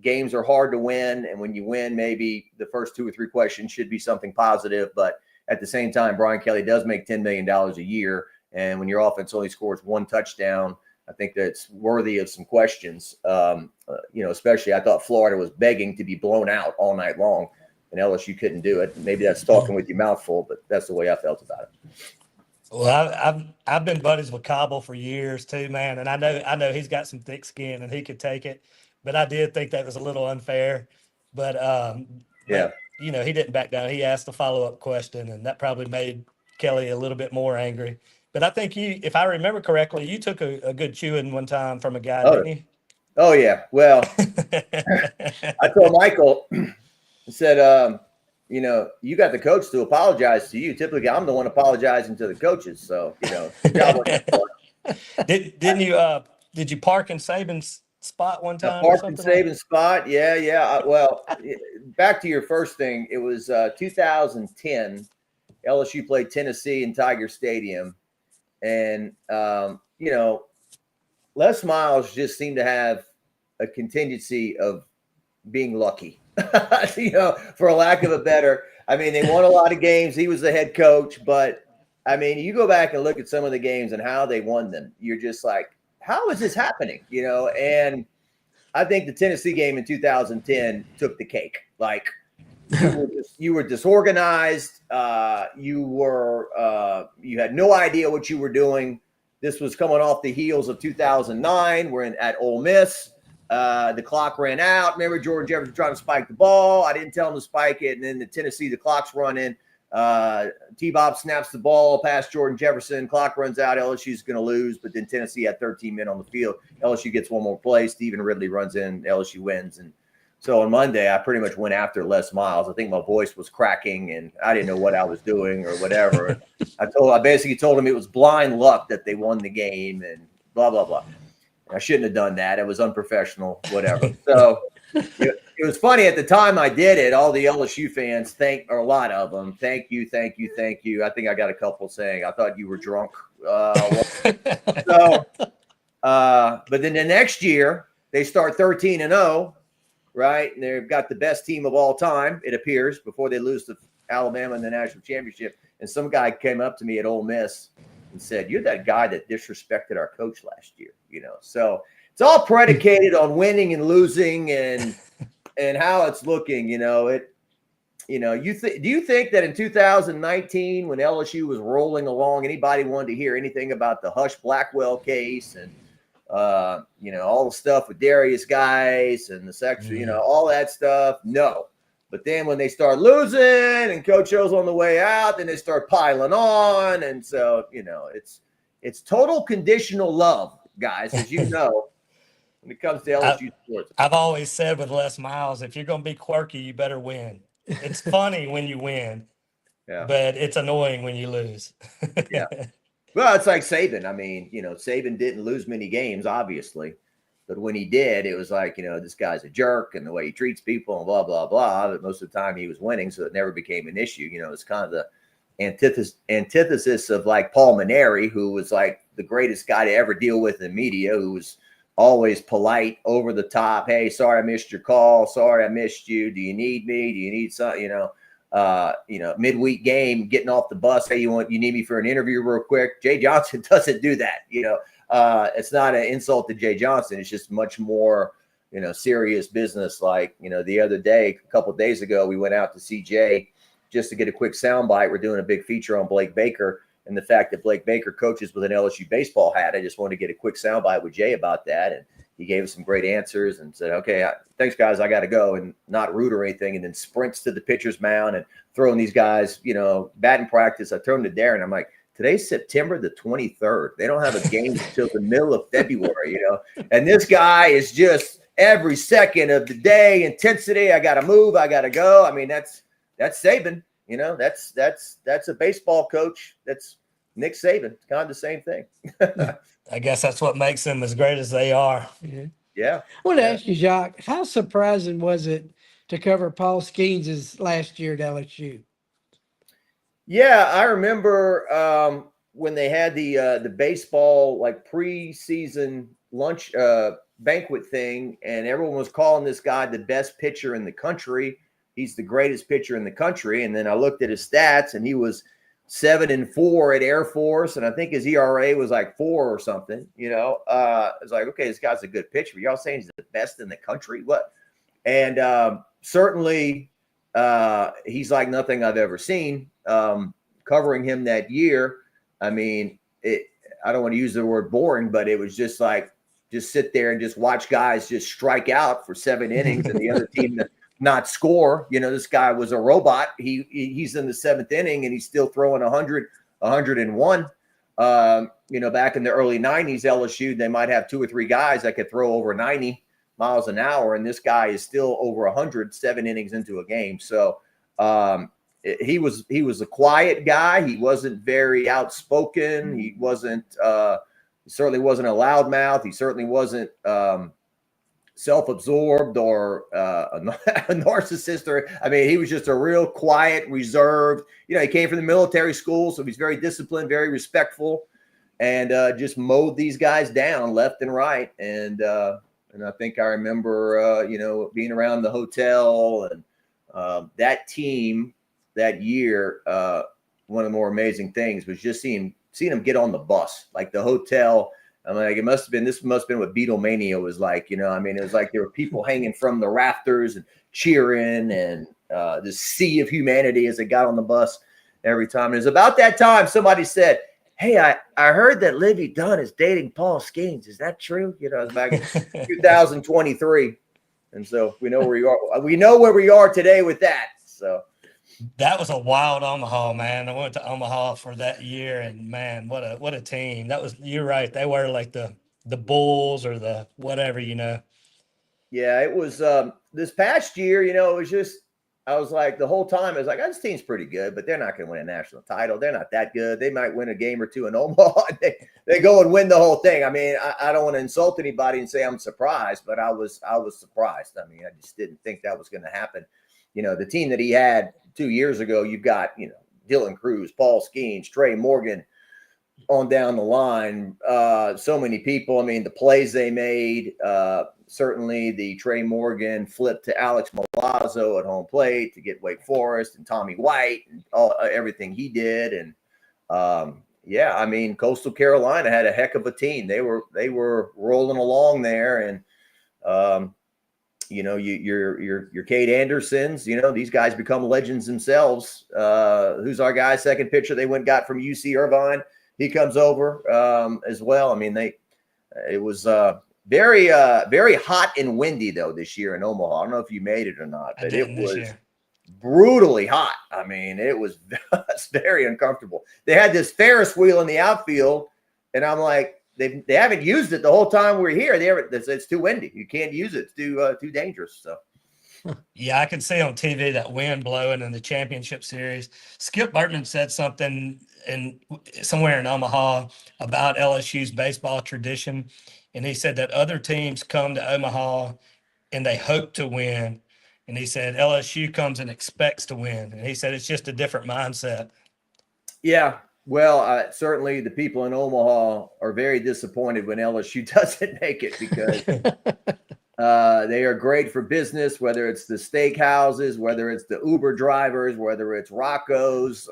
games are hard to win. And when you win, maybe the first 2 or 3 questions should be something positive. But at the same time, Brian Kelly does make $10 million a year. And when your offense only scores 1 touchdown, I think that's worthy of some questions. Especially I thought Florida was begging to be blown out all night long, and LSU couldn't do it. Maybe that's talking with your mouth full, but that's the way I felt about it. Well, I've been buddies with Cobble for years too, man, and I know he's got some thick skin and he could take it, but I did think that was a little unfair. But he didn't back down. He asked a follow-up question, and that probably made Kelly a little bit more angry. But I think if I remember correctly, you took a good chewing one time from a guy, didn't you? Oh yeah. Well, I told Michael, I said, you got the coach to apologize to you. Typically, I'm the one apologizing to the coaches. So, good job working for it. Did you park in Saban's spot one time? Parked in Saban's spot. Yeah. Well, back to your first thing. It was 2010. LSU played Tennessee in Tiger Stadium. And, Les Miles just seemed to have a contingency of being lucky, for a lack of a better. I mean, they won a lot of games. He was the head coach, but I mean, you go back and look at some of the games and how they won them. You're just like, how is this happening? And I think the Tennessee game in 2010 took the cake. Like you were disorganized. You had no idea what you were doing. This was coming off the heels of 2009. We're at Ole Miss. The clock ran out. Remember, Jordan Jefferson trying to spike the ball. I didn't tell him to spike it. And then the Tennessee, the clock's running. T-Bob snaps the ball past Jordan Jefferson. Clock runs out. LSU's going to lose. But then Tennessee had 13 men on the field. LSU gets one more play. Stephen Ridley runs in. LSU wins. And so on Monday, I pretty much went after Les Miles. I think my voice was cracking, and I didn't know what I was doing or whatever. I basically told him it was blind luck that they won the game and blah, blah, blah. I shouldn't have done that. It was unprofessional, whatever. So it was funny at the time I did it. All the LSU fans or a lot of them, thank you. I think I got a couple saying, I thought you were drunk. But then the next year they start 13-0, right? And they've got the best team of all time, it appears, before they lose to Alabama in the national championship. And some guy came up to me at Ole Miss and said, "You're that guy that disrespected our coach last year." So it's all predicated on winning and losing and how it's looking. Do you think that in 2019, when LSU was rolling along, anybody wanted to hear anything about the Hush Blackwell case and all the stuff with Darius guys and the sexual, all that stuff? No. But then when they start losing and Coach O's on the way out, then they start piling on. And so, it's total conditional love, guys, as you know, when it comes to LSU sports. I've always said with Les Miles, if you're going to be quirky, you better win. It's funny when you win, but it's annoying when you lose. Yeah. Well, it's like Saban. I mean, Saban didn't lose many games, obviously. But when he did, it was like, this guy's a jerk and the way he treats people and blah, blah, blah. But most of the time he was winning, so it never became an issue. It's kind of the antithesis of like Paul Maneri, who was like the greatest guy to ever deal with in media, who was always polite, over the top. Hey, sorry I missed your call. Sorry I missed you. Do you need me? Do you need something? Midweek game, getting off the bus. Hey, you need me for an interview real quick? Jay Johnson doesn't do that. It's not an insult to Jay Johnson. It's just much more, serious business. Like, the other day, a couple of days ago, we went out to see Jay just to get a quick soundbite. We're doing a big feature on Blake Baker and the fact that Blake Baker coaches with an LSU baseball hat. I just wanted to get a quick soundbite with Jay about that. And he gave us some great answers and said, okay, thanks, guys. I got to go, and not rude or anything. And then sprints to the pitcher's mound and throwing these guys, batting practice. I turned to Darren. I'm like, today's September the 23rd. They don't have a game until the middle of February, And this guy is just every second of the day, intensity. I got to move. I got to go. I mean, that's Saban. That's a baseball coach. That's Nick Saban. It's kind of the same thing. I guess that's what makes them as great as they are. Yeah. I want to ask you, Jacques, how surprising was it to cover Paul Skeens' last year at LSU? Yeah, I remember when they had the baseball like preseason lunch banquet thing, and everyone was calling this guy the best pitcher in the country. He's the greatest pitcher in the country. And then I looked at his stats, and he was 7-4 at Air Force, and I think his ERA was like 4 or something. It's like, okay, this guy's a good pitcher. Y'all saying he's the best in the country? What? And certainly he's like nothing I've ever seen. Covering him that year, I mean, I don't want to use the word boring, but it was just like, just sit there and just watch guys just strike out for 7 innings and the other team not score. This guy was a robot. He's in the 7th inning and he's still throwing 100, 101. Back in the early 90s, LSU, they might have 2 or 3 guys that could throw over 90 miles an hour, and this guy is still over 100 7 innings into a game. So he was a quiet guy. He wasn't very outspoken. He certainly wasn't a loudmouth. He certainly wasn't self-absorbed or a narcissist. He was just a real quiet, reserved. He came from the military school, so he's very disciplined, very respectful, and just mowed these guys down left and right. And I think I remember, being around the hotel and that team that year. One of the more amazing things was just seeing him get on the bus, like the hotel. I'm like, this must have been what Beatlemania was like, it was like there were people hanging from the rafters and cheering, and this sea of humanity as it got on the bus every time. And it was about that time somebody said, "Hey, I heard that Livy Dunn is dating Paul Skeens. Is that true?" It was back in 2023. And so we know where you are. We know where we are today with that. So that was a wild Omaha, man. I went to Omaha for that year, and man, what a team. You're right. They were like the Bulls or the whatever, Yeah, it was this past year, it was just, I was like, the whole time I was like, this team's pretty good, but they're not going to win a national title. They're not that good. They might win a game or two in Omaha. They go and win the whole thing. I don't want to insult anybody and say I'm surprised, but I was surprised. I just didn't think that was going to happen. The team that he had 2 years ago, you've got, Dylan Cruz, Paul Skeens, Trey Morgan on down the line. So many people. The plays they made, certainly the Trey Morgan flip to Alex Milazzo at home plate to get Wake Forest, and Tommy White and everything he did. And Coastal Carolina had a heck of a team. They were rolling along there, and your Cade Andersons, these guys become legends themselves. Who's our guy? Second pitcher they got from UC Irvine. He comes over as well. It was very, very hot and windy though this year in Omaha. I don't know if you made it or not, but it was brutally hot. It was very uncomfortable. They had this Ferris wheel in the outfield, and I'm like, they haven't used it the whole time we're here. It's too windy. You can't use it. It's too dangerous. So, yeah, I can see on TV that wind blowing in the championship series. Skip Bertman said something somewhere in Omaha about LSU's baseball tradition, and he said that other teams come to Omaha and they hope to win, and he said LSU comes and expects to win, and he said it's just a different mindset. Yeah. Well, certainly the people in Omaha are very disappointed when LSU doesn't make it, because they are great for business, whether it's the steakhouses, whether it's the Uber drivers, whether it's Rocco's,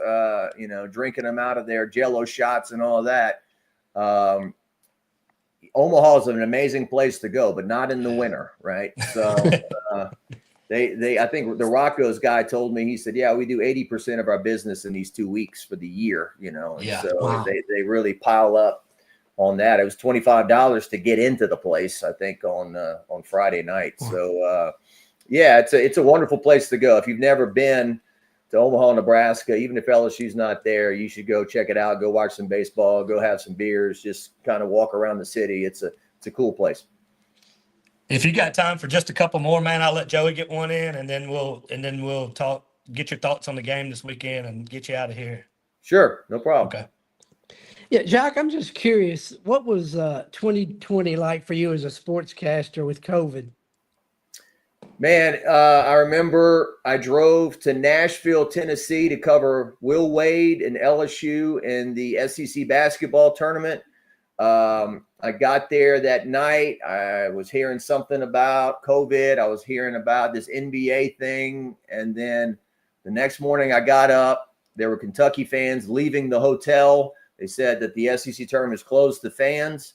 drinking them out of their Jell-O shots and all that. Omaha is an amazing place to go, but not in the winter, right? So I think the Rocco's guy told me, he said, yeah, we do 80% of our business in these 2 weeks for the year, Yeah. So Wow. they really pile up on that. It was $25 to get into the place, I think, on Friday night. So it's a wonderful place to go. If you've never been to Omaha, Nebraska, even if LSU's not there, you should go check it out. Go watch some baseball, go have some beers, just kind of walk around the city. It's a cool place. If you got time for just a couple more, man, I'll let Joey get one in, and then we'll talk, get your thoughts on the game this weekend, and get you out of here. Sure, no problem. Okay. Yeah, Jacques, I'm just curious, what was 2020 like for you as a sportscaster with COVID? Man, I remember I drove to Nashville, Tennessee to cover Will Wade and LSU in the SEC basketball tournament. I got there that night. I was hearing something about COVID. I was hearing about this NBA thing. And then the next morning I got up. There were Kentucky fans leaving the hotel. They said that the SEC tournament is closed to fans.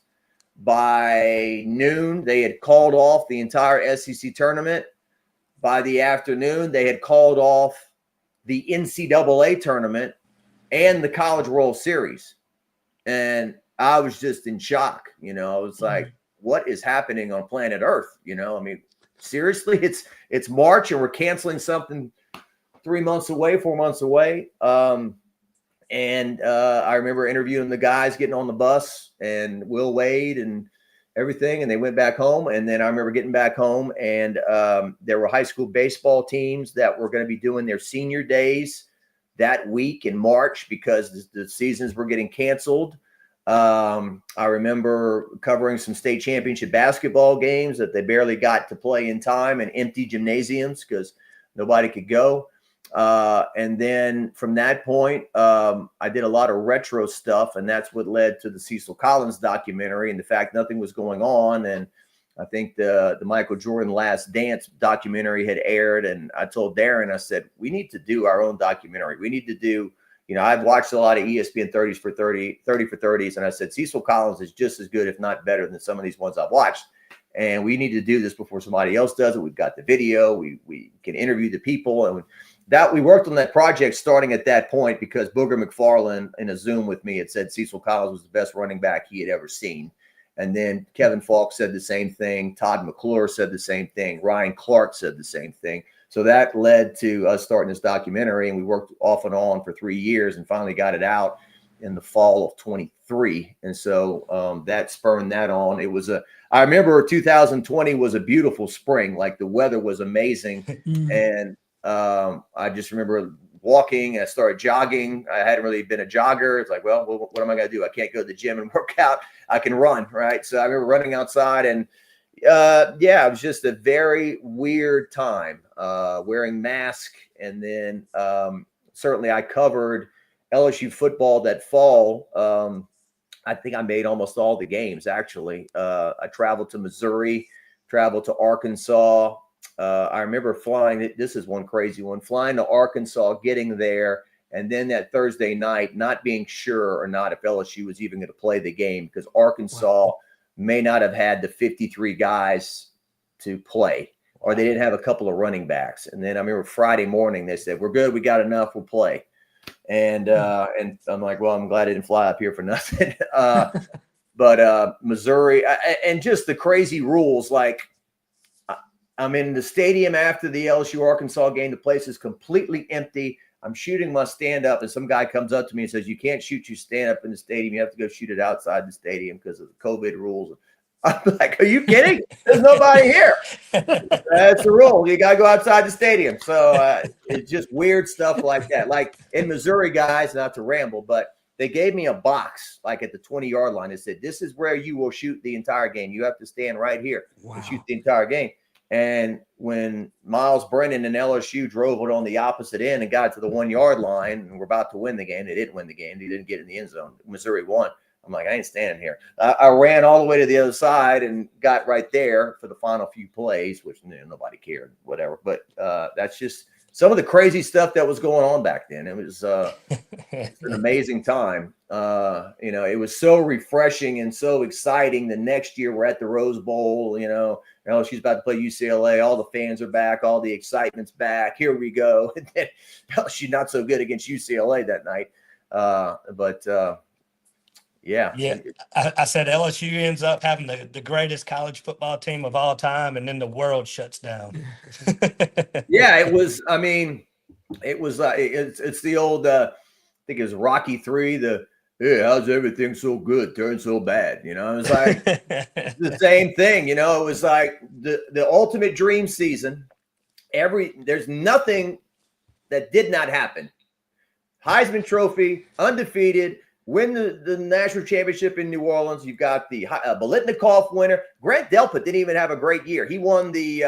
By noon, they had called off the entire SEC tournament. By the afternoon, they had called off the NCAA tournament and the College World Series. And I was just in shock. I was like, what is happening on planet Earth? I mean, seriously, it's March and we're canceling something 3 months away, 4 months away. And I remember interviewing the guys getting on the bus and Will Wade and everything, and they went back home. And then I remember getting back home, and there were high school baseball teams that were going to be doing their senior days that week in March because the seasons were getting canceled. I remember covering some state championship basketball games that they barely got to play in time and empty gymnasiums because nobody could go. And then from that point, I did a lot of retro stuff, and that's what led to the Cecil Collins documentary and the fact nothing was going on. And I think the Michael Jordan Last Dance documentary had aired, and I told Darren, I said, we need to do our own documentary. We need to do, I've watched a lot of ESPN 30 for 30s, and I said, Cecil Collins is just as good, if not better than some of these ones I've watched. And we need to do this before somebody else does it. We've got the video. We can interview the people. And that we worked on that project starting at that point because Booger McFarland in a Zoom with me had said Cecil Collins was the best running back he had ever seen. And then Kevin Falk said the same thing. Todd McClure said the same thing. Ryan Clark said the same thing. So that led to us starting this documentary, and we worked off and on for 3 years and finally got it out in the fall of 23. And so that spurred that on. I remember 2020 was a beautiful spring. Like the weather was amazing. And I just remember walking. I started jogging. I hadn't really been a jogger. It's like, well, what am I going to do? I can't go to the gym and work out. I can run, right? So I remember running outside, and it was just a very weird time, wearing masks. And then certainly I covered LSU football that fall. I think I made almost all the games, actually. I traveled to Missouri, traveled to Arkansas. I remember flying, this is one crazy one, flying to Arkansas, getting there, and then that Thursday night, not being sure or not if LSU was even going to play the game because Arkansas may not have had the 53 guys to play, or they didn't have a couple of running backs. And then I remember Friday morning, they said, we're good, we got enough, we'll play. And I'm like, well, I'm glad I didn't fly up here for nothing. But Missouri, and just the crazy rules, like I'm in the stadium after the LSU Arkansas game. The place is completely empty. I'm shooting my stand up, and some guy comes up to me and says, you can't shoot your stand up in the stadium. You have to go shoot it outside the stadium because of the COVID rules. I'm like, are you kidding? There's nobody here. That's the rule. You got to go outside the stadium. So it's just weird stuff like that. Like in Missouri, guys, not to ramble, but they gave me a box like at the 20-yard line. They said, this is where you will shoot the entire game. You have to stand right here and shoot the entire game. And when Miles Brennan and LSU drove it on the opposite end and got to the 1-yard line and were about to win the game, they didn't win the game. They didn't get in the end zone. Missouri won. I'm like, I ain't standing here. I ran all the way to the other side and got right there for the final few plays, which nobody cared, whatever. But that's just some of the crazy stuff that was going on back then. It was an amazing time. It was so refreshing and so exciting. The next year we're at the Rose Bowl, LSU's about to play UCLA. All the fans are back. All the excitement's back. Here we go. And then LSU not so good against UCLA that night. Yeah. I said LSU ends up having the greatest college football team of all time, and then the world shuts down. Yeah, it was. I mean, it was. It's the old. I think it was Rocky III. Hey, how's everything so good? Turned so bad. It was like the same thing. It was like the ultimate dream season. There's nothing that did not happen. Heisman Trophy, undefeated. win the national championship in New Orleans. You've got the Biletnikoff winner. Grant Delpit didn't even have a great year. He won the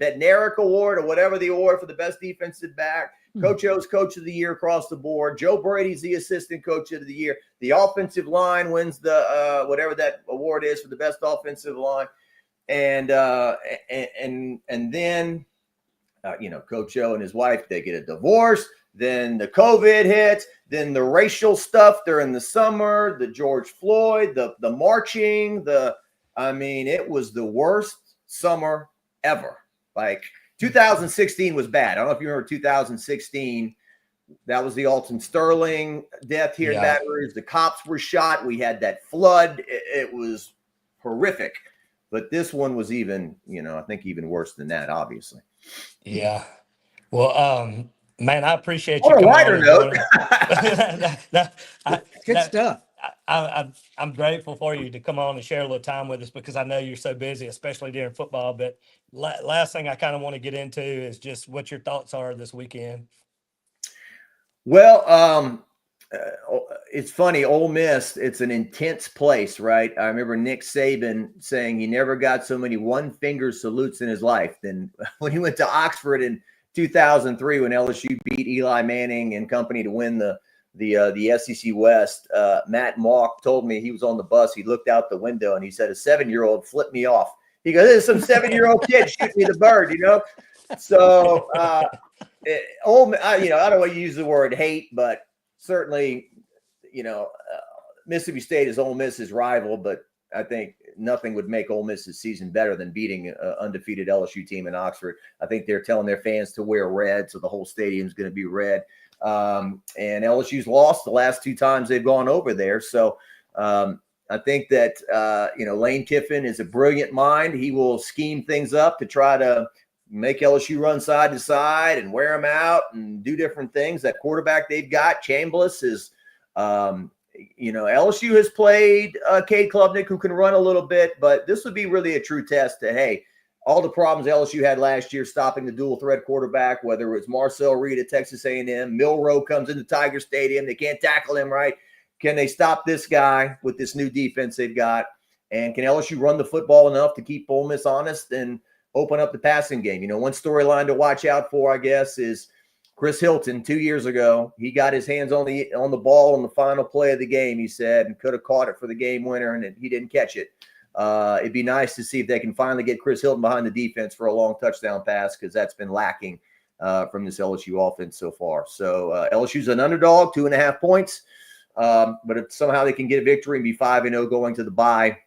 Bednarik Award or whatever the award for the best defensive back. Coach O's Coach of the Year across the board. Joe Brady's the Assistant Coach of the Year. The offensive line wins the whatever that award is for the best offensive line. And then Coach O and his wife, they get a divorce. Then the COVID hits. Then the racial stuff during the summer. The George Floyd. The marching. It was the worst summer ever. Like 2016 was bad. I don't know if you remember 2016. That was the Alton Sterling death here in Baton Rouge. The cops were shot. We had that flood. It was horrific. But this one was even, I think even worse than that, obviously. Yeah. Well, man, I appreciate you. On a lighter note. Good stuff. I'm grateful for you to come on and share a little time with us because I know you're so busy, especially during football. But last thing I kind of want to get into is just what your thoughts are this weekend. Well, it's funny. Ole Miss, it's an intense place, right? I remember Nick Saban saying he never got so many one-finger salutes in his life than when he went to Oxford in 2003 when LSU beat Eli Manning and company to win the SEC West. Matt Mock told me he was on the bus. He looked out the window and he said, a 7-year-old flipped me off. He goes, there's some 7-year-old kid shooting me the bird, So, I don't want to use the word hate, but certainly, Mississippi State is Ole Miss's rival, but I think nothing would make Ole Miss's season better than beating an undefeated LSU team in Oxford. I think they're telling their fans to wear red, so the whole stadium's going to be red. And LSU's lost the last 2 times they've gone over there. So I think that, Lane Kiffin is a brilliant mind. He will scheme things up to try to make LSU run side to side and wear them out and do different things. That quarterback they've got, Chambliss, is, LSU has played Cade Klubnik, who can run a little bit, but this would be really a true test to, hey, all the problems LSU had last year stopping the dual threat quarterback, whether it's Marcel Reed at Texas A&M, Milroe comes into Tiger Stadium, they can't tackle him right. Can they stop this guy with this new defense they've got? And can LSU run the football enough to keep Ole Miss honest and open up the passing game? One storyline to watch out for, I guess, is Chris Hilton 2 years ago. He got his hands on the ball on the final play of the game, he said, and could have caught it for the game winner, and he didn't catch it. It'd be nice to see if they can finally get Chris Hilton behind the defense for a long touchdown pass, because that's been lacking from this LSU offense so far. So LSU's an underdog, 2.5 points. But if somehow they can get a victory and be 5-0 going to the bye,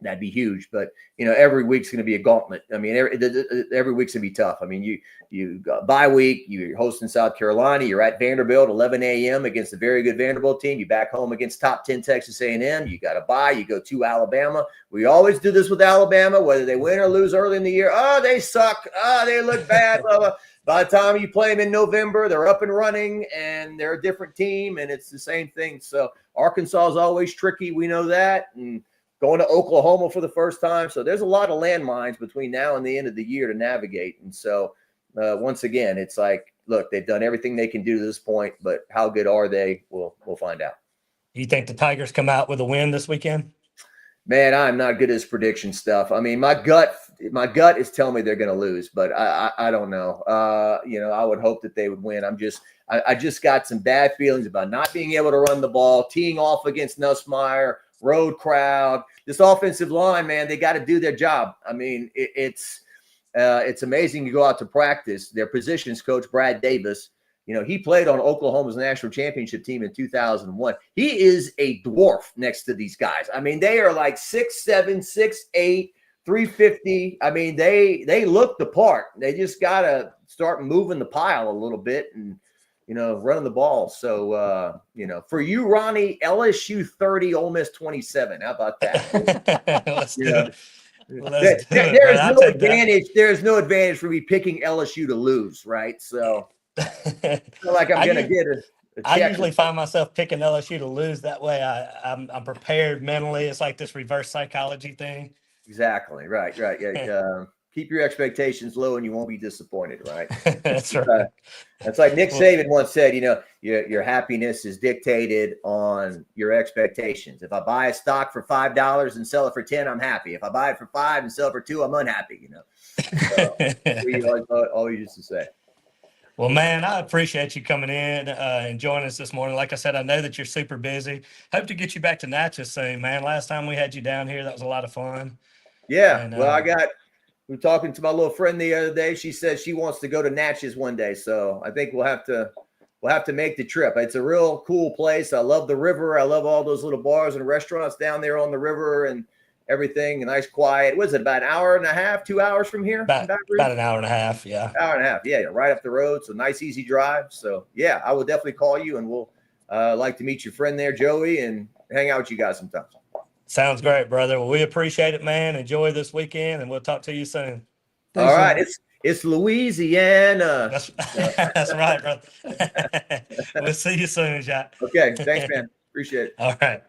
that'd be huge. But, every week's going to be a gauntlet. I mean, every week's going to be tough. I mean, you got bye week, you're hosting South Carolina, you're at Vanderbilt, 11 a.m. against a very good Vanderbilt team. You back home against top 10 Texas A&M. You got a bye. You go to Alabama. We always do this with Alabama, whether they win or lose early in the year. Oh, they suck. Oh, they look bad. Blah, blah. By the time you play them in November, they're up and running, and they're a different team, and it's the same thing. So Arkansas is always tricky. We know that. And going to Oklahoma for the first time. So there's a lot of landmines between now and the end of the year to navigate. And so once again, it's like, look, they've done everything they can do to this point, but how good are they? We'll find out. You think the Tigers come out with a win this weekend? Man, I'm not good at this prediction stuff. I mean, my gut is telling me they're going to lose, but I don't know. I would hope that they would win. I just got some bad feelings about not being able to run the ball, teeing off against Nussmeier, road crowd. This offensive line, man, they got to do their job. I mean, it's amazing. You go out to practice. Their positions coach, Brad Davis, he played on Oklahoma's national championship team in 2001. He is a dwarf next to these guys. I mean, they are like 6'7", 6'8", 350. I mean, they look the part. They just got to start moving the pile a little bit and, running the ball. So, for you, Ronnie, LSU 30, Ole Miss 27. How about that? Let's do it. There's no advantage for me picking LSU to lose, right? So I feel like I'm going to get a check. I usually find myself picking LSU to lose. That way I'm prepared mentally. It's like this reverse psychology thing. Exactly. Right. Yeah. keep your expectations low and you won't be disappointed, right? That's right. That's like Nick Saban once said, your happiness is dictated on your expectations. If I buy a stock for $5 and sell it for 10, I'm happy. If I buy it for 5 and sell it for 2, I'm unhappy, So, we always used to say. Well, man, I appreciate you coming in and joining us this morning. Like I said, I know that you're super busy. Hope to get you back to Natchez soon, man. Last time we had you down here, that was a lot of fun. Yeah. And, well, we were talking to my little friend the other day. She said she wants to go to Natchez one day. So I think we'll have to make the trip. It's a real cool place. I love the river. I love all those little bars and restaurants down there on the river and everything. A nice quiet. Was it about an hour and a half, 2 hours from here? About an hour and a half. Yeah. Hour and a half. Yeah. Right up the road. So nice, easy drive. So yeah, I will definitely call you and we'll like to meet your friend there, Joey, and hang out with you guys sometime. Sounds great, brother. Well, we appreciate it, man. Enjoy this weekend, and we'll talk to you soon. Thanks, all right. It's Louisiana. That's right, brother. We'll see you soon, Jacques. Okay. Thanks, man. Appreciate it.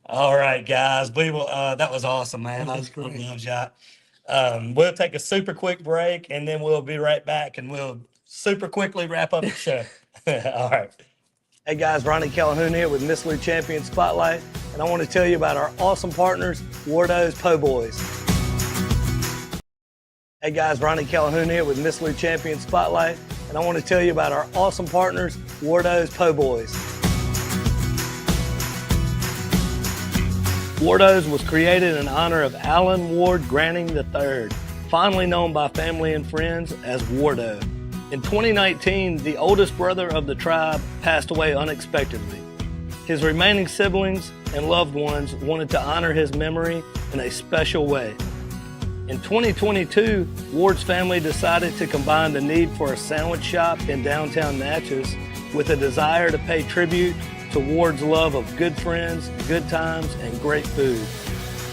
All right, guys. We will. That was awesome, man. That was great. Jacques. We'll take a super quick break, and then we'll be right back, and we'll super quickly wrap up the show. All right. Hey guys, Ronnie Calhoun here with Miss Lou Champion Spotlight, and I want to tell you about our awesome partners, Wardo's Po' Boys. Hey guys, Ronnie Calhoun here with Miss Lou Champion Spotlight, and I want to tell you about our awesome partners, Wardo's Po' Boys. Wardo's was created in honor of Alan Ward Granning III, fondly known by family and friends as Wardo. In 2019, the oldest brother of the tribe passed away unexpectedly. His remaining siblings and loved ones wanted to honor his memory in a special way. In 2022, Ward's family decided to combine the need for a sandwich shop in downtown Natchez with a desire to pay tribute to Ward's love of good friends, good times, and great food.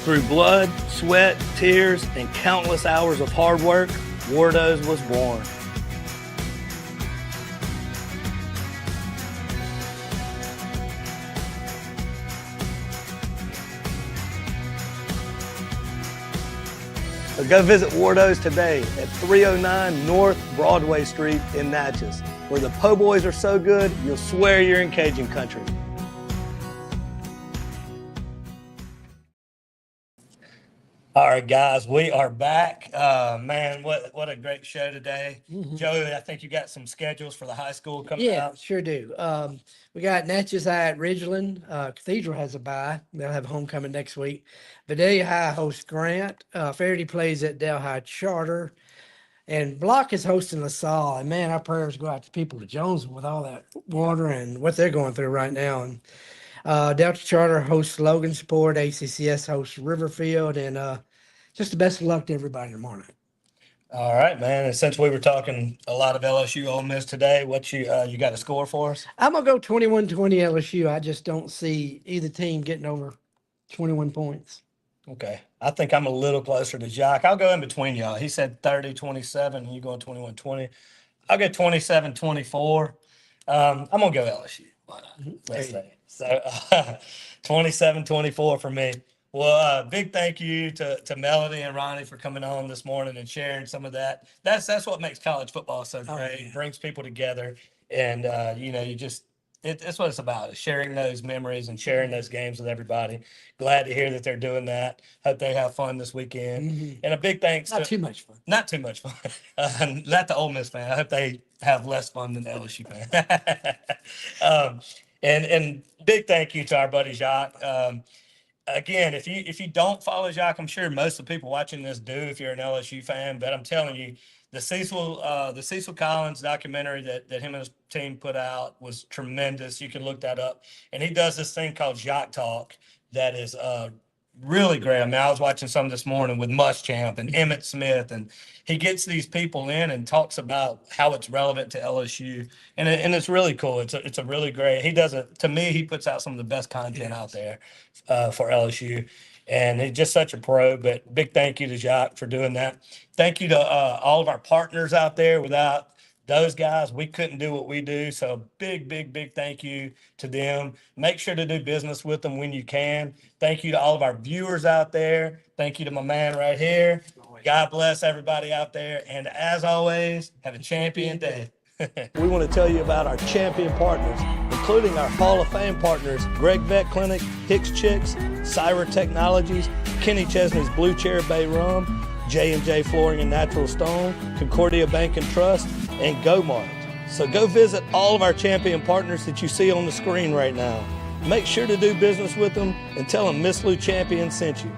Through blood, sweat, tears, and countless hours of hard work, Wardo's was born. So go visit Wardo's today at 309 North Broadway Street in Natchez, where the po' boys are so good, you'll swear you're in Cajun country. All right, guys, we are back. Man, what a great show today. Mhm. Joey, I think you got some schedules for the high school coming Yeah, out. sure do. We got Natchez High at Ridgeland. Cathedral has a bye. They'll have homecoming next week. Vidalia High hosts Grant. Faraday plays at Delhi Charter. And Block is hosting LaSalle. And man, our prayers go out to people of Jonesville with all that water and what they're going through right now. And Delta Charter hosts Logansport. ACCS hosts Riverfield. And just the best of luck to everybody tomorrow night. All right, man. And since we were talking a lot of LSU Ole Miss today, what you got a score for us? I'm going to go 21-20 LSU. I just don't see either team getting over 21 points. Okay. I think I'm a little closer to Jacques. I'll go in between y'all. He said 30-27, and you going 21-20. I'll go 27-24. I'm going to go LSU. Why not? Let's say. So 27-24 for me. Well, big thank you to Melanie and Ronnie for coming on this morning and sharing some of that. That's what makes college football so great. It brings people together, and it's what it's about, is sharing those memories and sharing those games with everybody. Glad to hear that they're doing that. Hope they have fun this weekend. Mm-hmm. And a big thanks Not too much fun. Not too much fun. Not the Ole Miss fan. I hope they have less fun than the LSU fan. And big thank you to our buddy Jacques. Again, if you don't follow Jacques, I'm sure most of the people watching this do if you're an LSU fan, but I'm telling you, the Cecil Collins documentary that him and his team put out was tremendous. You can look that up. And he does this thing called Jacques Talk that is really great. I mean, I was watching some this morning with Muschamp and Emmitt Smith, and he gets these people in and talks about how it's relevant to LSU, and it's really cool. It's a really great. He does it to me. He puts out some of the best content out there for LSU, and he's just such a pro. But big thank you to Jacques for doing that. Thank you to all of our partners out there. Without those guys, we couldn't do what we do. So big, big, big thank you to them. Make sure to do business with them when you can. Thank you to all of our viewers out there. Thank you to my man right here. God bless everybody out there. And as always, have a champion day. We want to tell you about our champion partners, including our Hall of Fame partners, Greg Vet Clinic, Hicks Chicks, Syra Technologies, Kenny Chesney's Blue Chair Bay Rum, J&J Flooring and Natural Stone, Concordia Bank and Trust, and GoMart. So go visit all of our champion partners that you see on the screen right now. Make sure to do business with them and tell them Miss Lou Champion sent you.